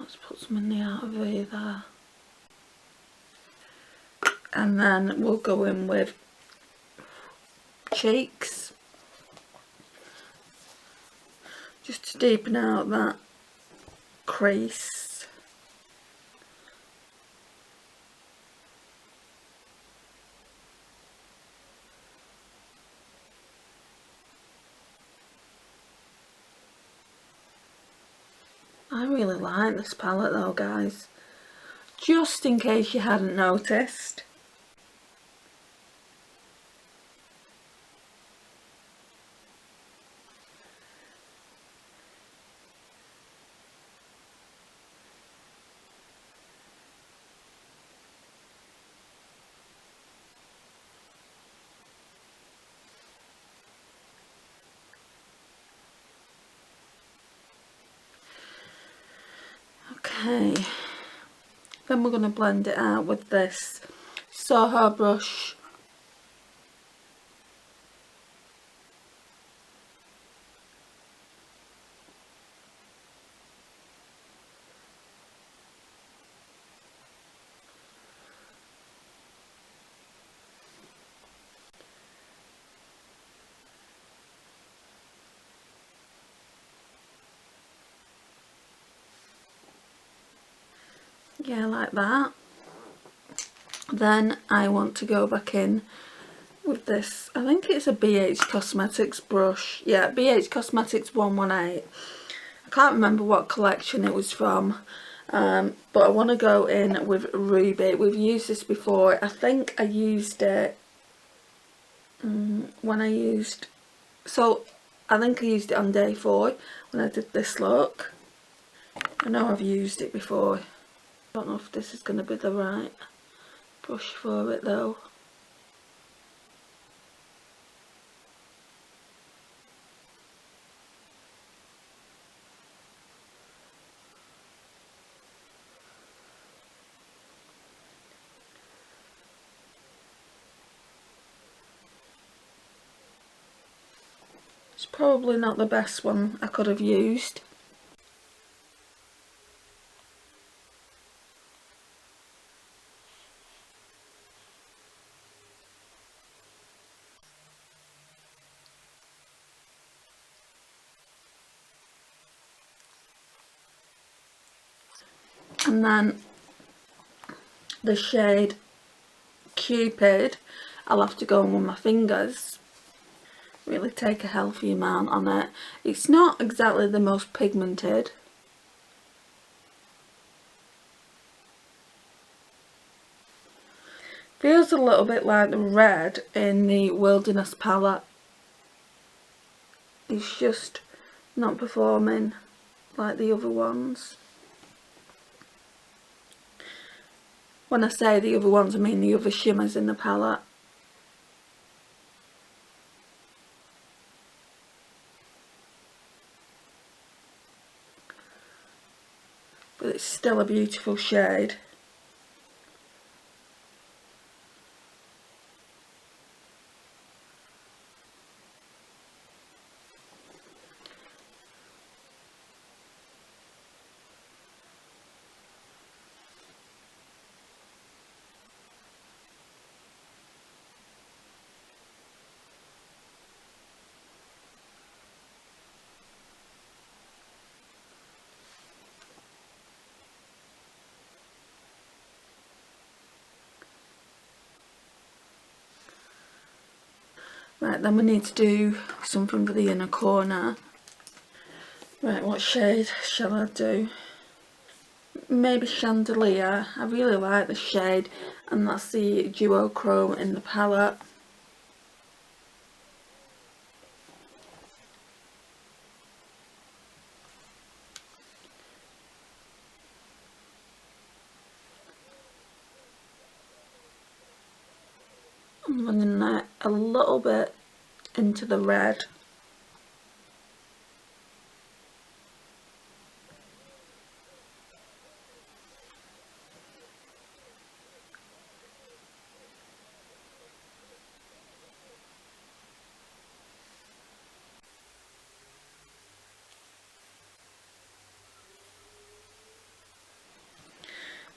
Let's put some in the Art of V there. And then we'll go in with Cheeks, just to deepen out that crease. I really like this palette though, guys, just in case you hadn't noticed. Okay, then we're going to blend it out with this Soho brush. Yeah, like that. Then I want to go back in with this, I think it's a BH Cosmetics brush. Yeah, BH Cosmetics 118. I can't remember what collection it was from, but I want to go in with Ruby. We've used this before. I think I used it when I used, so I think I used it on day 4 when I did this look. I know I've used it before. I don't know if this is going to be the right brush for it though. It's probably not the best one I could have used. And then the shade Cupid, I'll have to go in with my fingers. Really take a healthy amount on it. It's not exactly the most pigmented. Feels a little bit like the red in the Wilderness palette. It's just not performing like the other ones. When I say the other ones, I mean the other shimmers in the palette. But it's still a beautiful shade. Right, then we need to do something for the inner corner. Right, what shade shall I do? Maybe Chandelier. I really like the shade, and that's the duochrome in the palette. I'm running that a little bit into the red.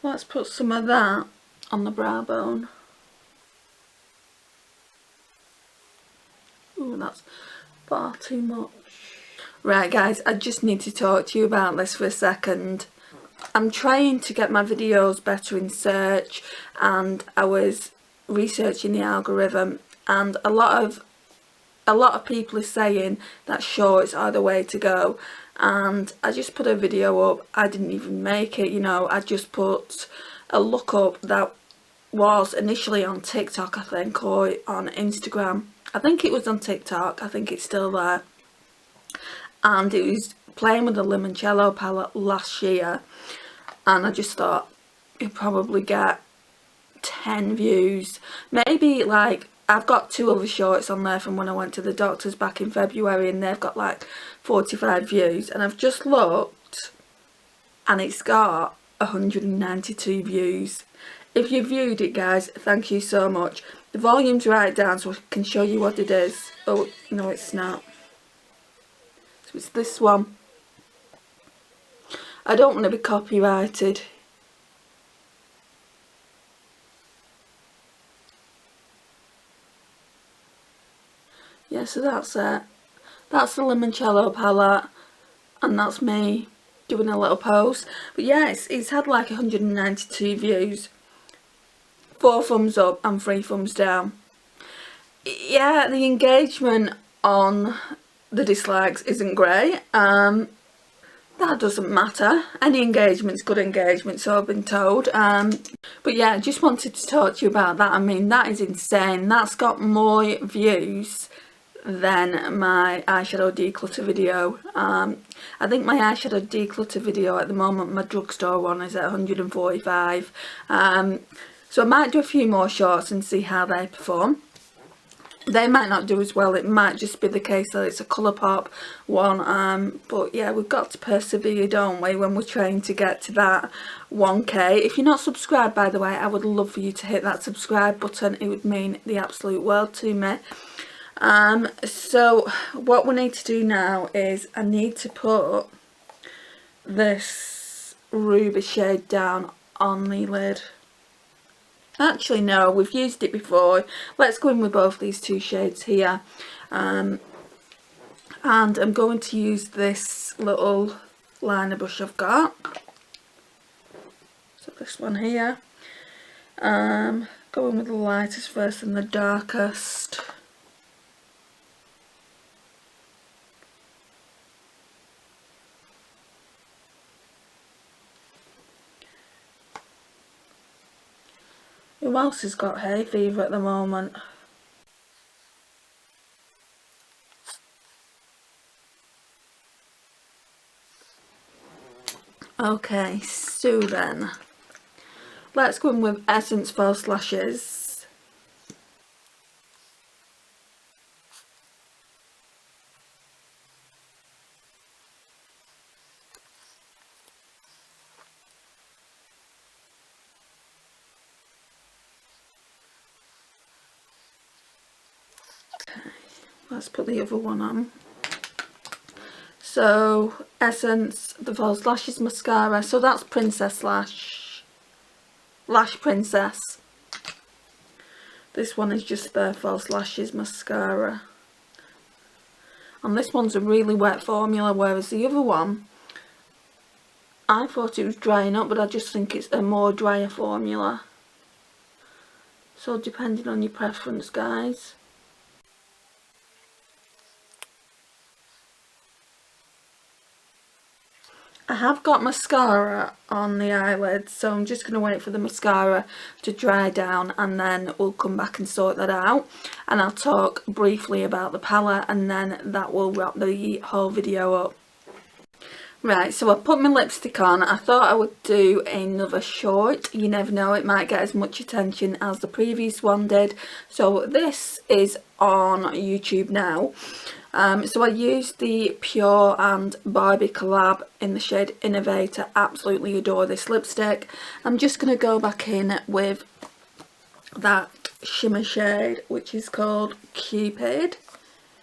Let's put some of that on the brow bone. Ooh, that's far too much. Right guys, I just need to talk to you about this for a second. I'm trying to get my videos better in search, and I was researching the algorithm, and a lot of people are saying that shorts are the way to go, and I just put a video up. I didn't even make it, you know, I just put a look up that was initially on TikTok, I think, or on Instagram. I think it was on TikTok, I think it's still there, and it was playing with the Limoncello palette last year, and I just thought you'd probably get 10 views, maybe. Like, I've got 2 other shorts on there from when I went to the doctors back in February, and they've got like 45 views, and I've just looked and it's got 192 views. If you viewed it, guys, thank you so much. The volume's right down so I can show you what it is. Oh, no, it's not. So it's this one. I don't want to be copyrighted. Yeah, so that's it. That's the limoncello palette, and that's me doing a little post. But yeah, it's had like 192 views, 4 thumbs up and 3 thumbs down. Yeah, the engagement on the dislikes isn't great. That doesn't matter. Any engagement's good engagement, so I've been told. But yeah, I just wanted to talk to you about that. I mean, that is insane. That's got more views than my eyeshadow declutter video. I think my eyeshadow declutter video at the moment, my drugstore one, is at 145. So I might do a few more shorts and see how they perform. They might not do as well. It might just be the case that it's a Colourpop one. But yeah, we've got to persevere, don't we, when we're trying to get to that 1k. If you're not subscribed, by the way, I would love for you to hit that subscribe button. It would mean the absolute world to me. So what we need to do now is I need to put this ruby shade down on the lid. Actually no, we've used it before. Let's go in with both these two shades here. And I'm going to use this little liner brush I've got. So this one here. Going with the lightest first and the darkest. Who else has got hay fever at the moment? Okay, so then let's go in with Essence False Lashes. Let's put the other one on. So, Essence, the False Lashes mascara. So that's Princess Lash. Lash Princess. This one is just their False Lashes mascara. And this one's a really wet formula, whereas the other one, I thought it was drying up, but I just think it's a more drier formula. So depending on your preference, guys. I have got mascara on the eyelids, so I'm just going to wait for the mascara to dry down and then we'll come back and sort that out. And I'll talk briefly about the palette and then that will wrap the whole video up. Right, so I put my lipstick on. I thought I would do another short. You never know, it might get as much attention as the previous one did. So this is on YouTube now. So I used the Pure and Barbie collab in the shade Innovator. Absolutely adore this lipstick. I'm just going to go back in with that shimmer shade, which is called Cupid.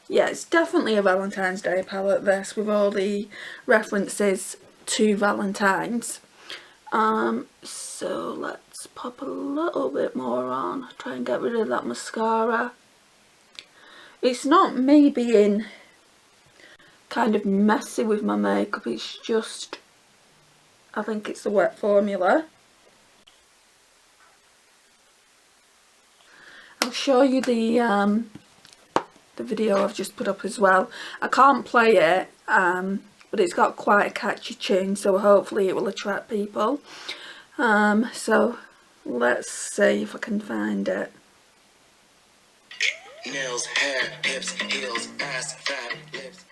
Yeah, it's definitely a Valentine's Day palette, this, with all the references to Valentine's. So let's pop a little bit more on. Try and get rid of that mascara. It's not me being kind of messy with my makeup, it's just, I think it's the wet formula. I'll show you the video I've just put up as well. I can't play it, but it's got quite a catchy tune, so hopefully it will attract people. So let's see if I can find it. Nails, hair, hips, heels, ass, fat, lips.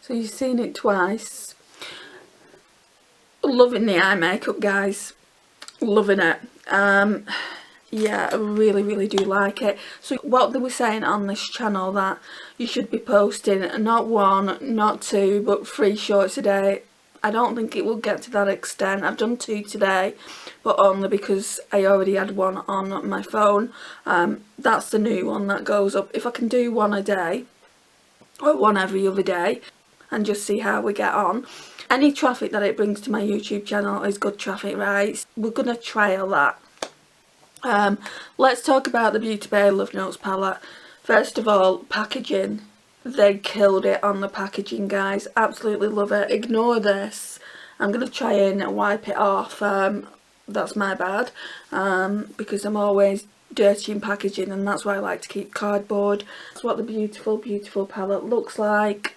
So you've seen it twice. Loving the eye makeup, guys. Loving it. Yeah, I really do like it. So what they were saying on this channel, that you should be posting not 1, not 2, but 3 shorts a day. I don't think it will get to that extent. I've done 2 today, but only because I already had 1 on my phone. That's the new one that goes up. If I can do 1 a day, or 1 every other day, and just see how we get on. Any traffic that it brings to my YouTube channel is good traffic, right? We're gonna trial that. Let's talk about the Beauty Bay Love Notes palette. First of all, packaging. They killed it on the packaging, guys. Absolutely love it. Ignore this. I'm going to try and wipe it off. That's my bad. Because I'm always dirty in packaging, and that's why I like to keep cardboard. That's what the beautiful palette looks like.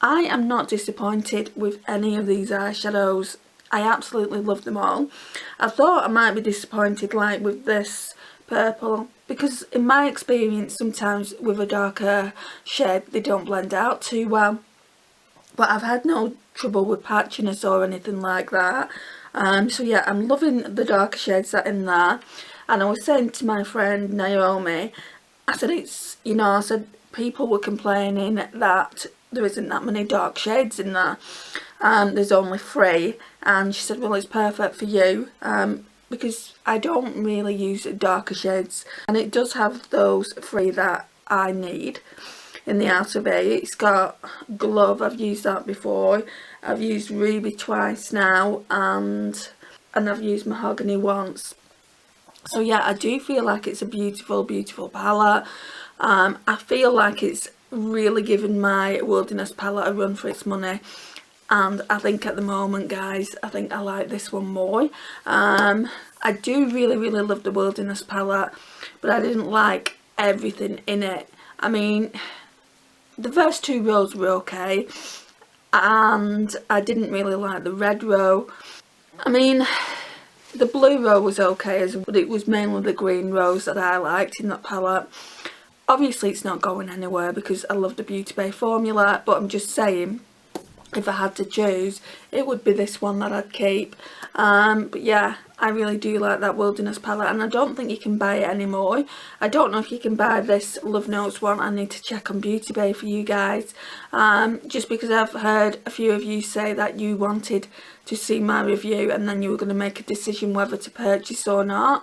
I am not disappointed with any of these eyeshadows. I absolutely love them all. I thought I might be disappointed like with this purple, because in my experience sometimes with a darker shade they don't blend out too well, but I've had no trouble with patchiness or anything like that. So yeah, I'm loving the darker shades that are in there. And I was saying to my friend Naomi, I said it's, you know, I said people were complaining that there isn't that many dark shades in there. There's only 3, and she said, well, it's perfect for you, because I don't really use darker shades, and it does have those 3 that I need in the Outer Bay. It's got Glove, I've used that before, I've used Ruby twice now, and I've used Mahogany once. So yeah, I do feel like it's a beautiful palette. I feel like it's really giving my Wilderness palette a run for its money. And I think at the moment, guys, I think I like this one more. I do really love the Wilderness palette, but I didn't like everything in it. I mean, the first 2 rows were okay, and I didn't really like the red row. I mean, the blue row was okay, but it was mainly the green rows that I liked in that palette. Obviously it's not going anywhere because I love the Beauty Bay formula, but I'm just saying, if I had to choose, it would be this one that I'd keep. But yeah, I really do like that Wilderness palette, and I don't think you can buy it anymore. I don't know if you can buy this Love Notes one. I need to check on Beauty Bay for you guys, just because I've heard a few of you say that you wanted to see my review and then you were going to make a decision whether to purchase or not.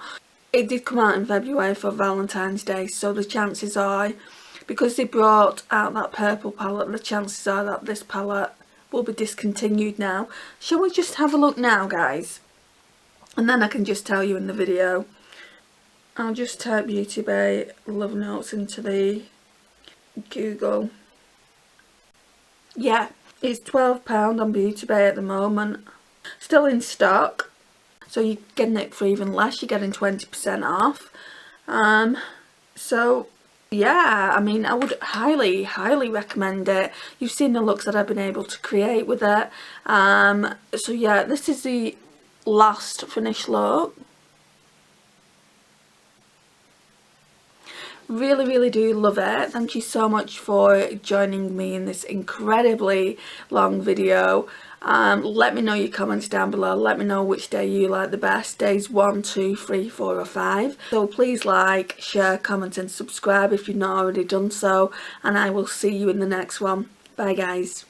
It did come out in February for Valentine's Day, so the chances are, because they brought out that purple palette, the chances are that this palette will be discontinued now. Shall we just have a look now, guys? And then I can just tell you in the video. I'll just type Beauty Bay Love Notes into the Google. Yeah, it's £12 on Beauty Bay at the moment. Still in stock. So you're getting it for even less. You're getting 20% off. So yeah, I mean, I would highly recommend it. You've seen the looks that I've been able to create with it. So yeah, this is the last finished look. Really do love it. Thank you so much for joining me in this incredibly long video. Let me know your comments down below. Let me know which day you like the best. Days 1, 2, 3, 4 or 5. So please like, share, comment and subscribe if you've not already done so. And I will see you in the next one. Bye guys.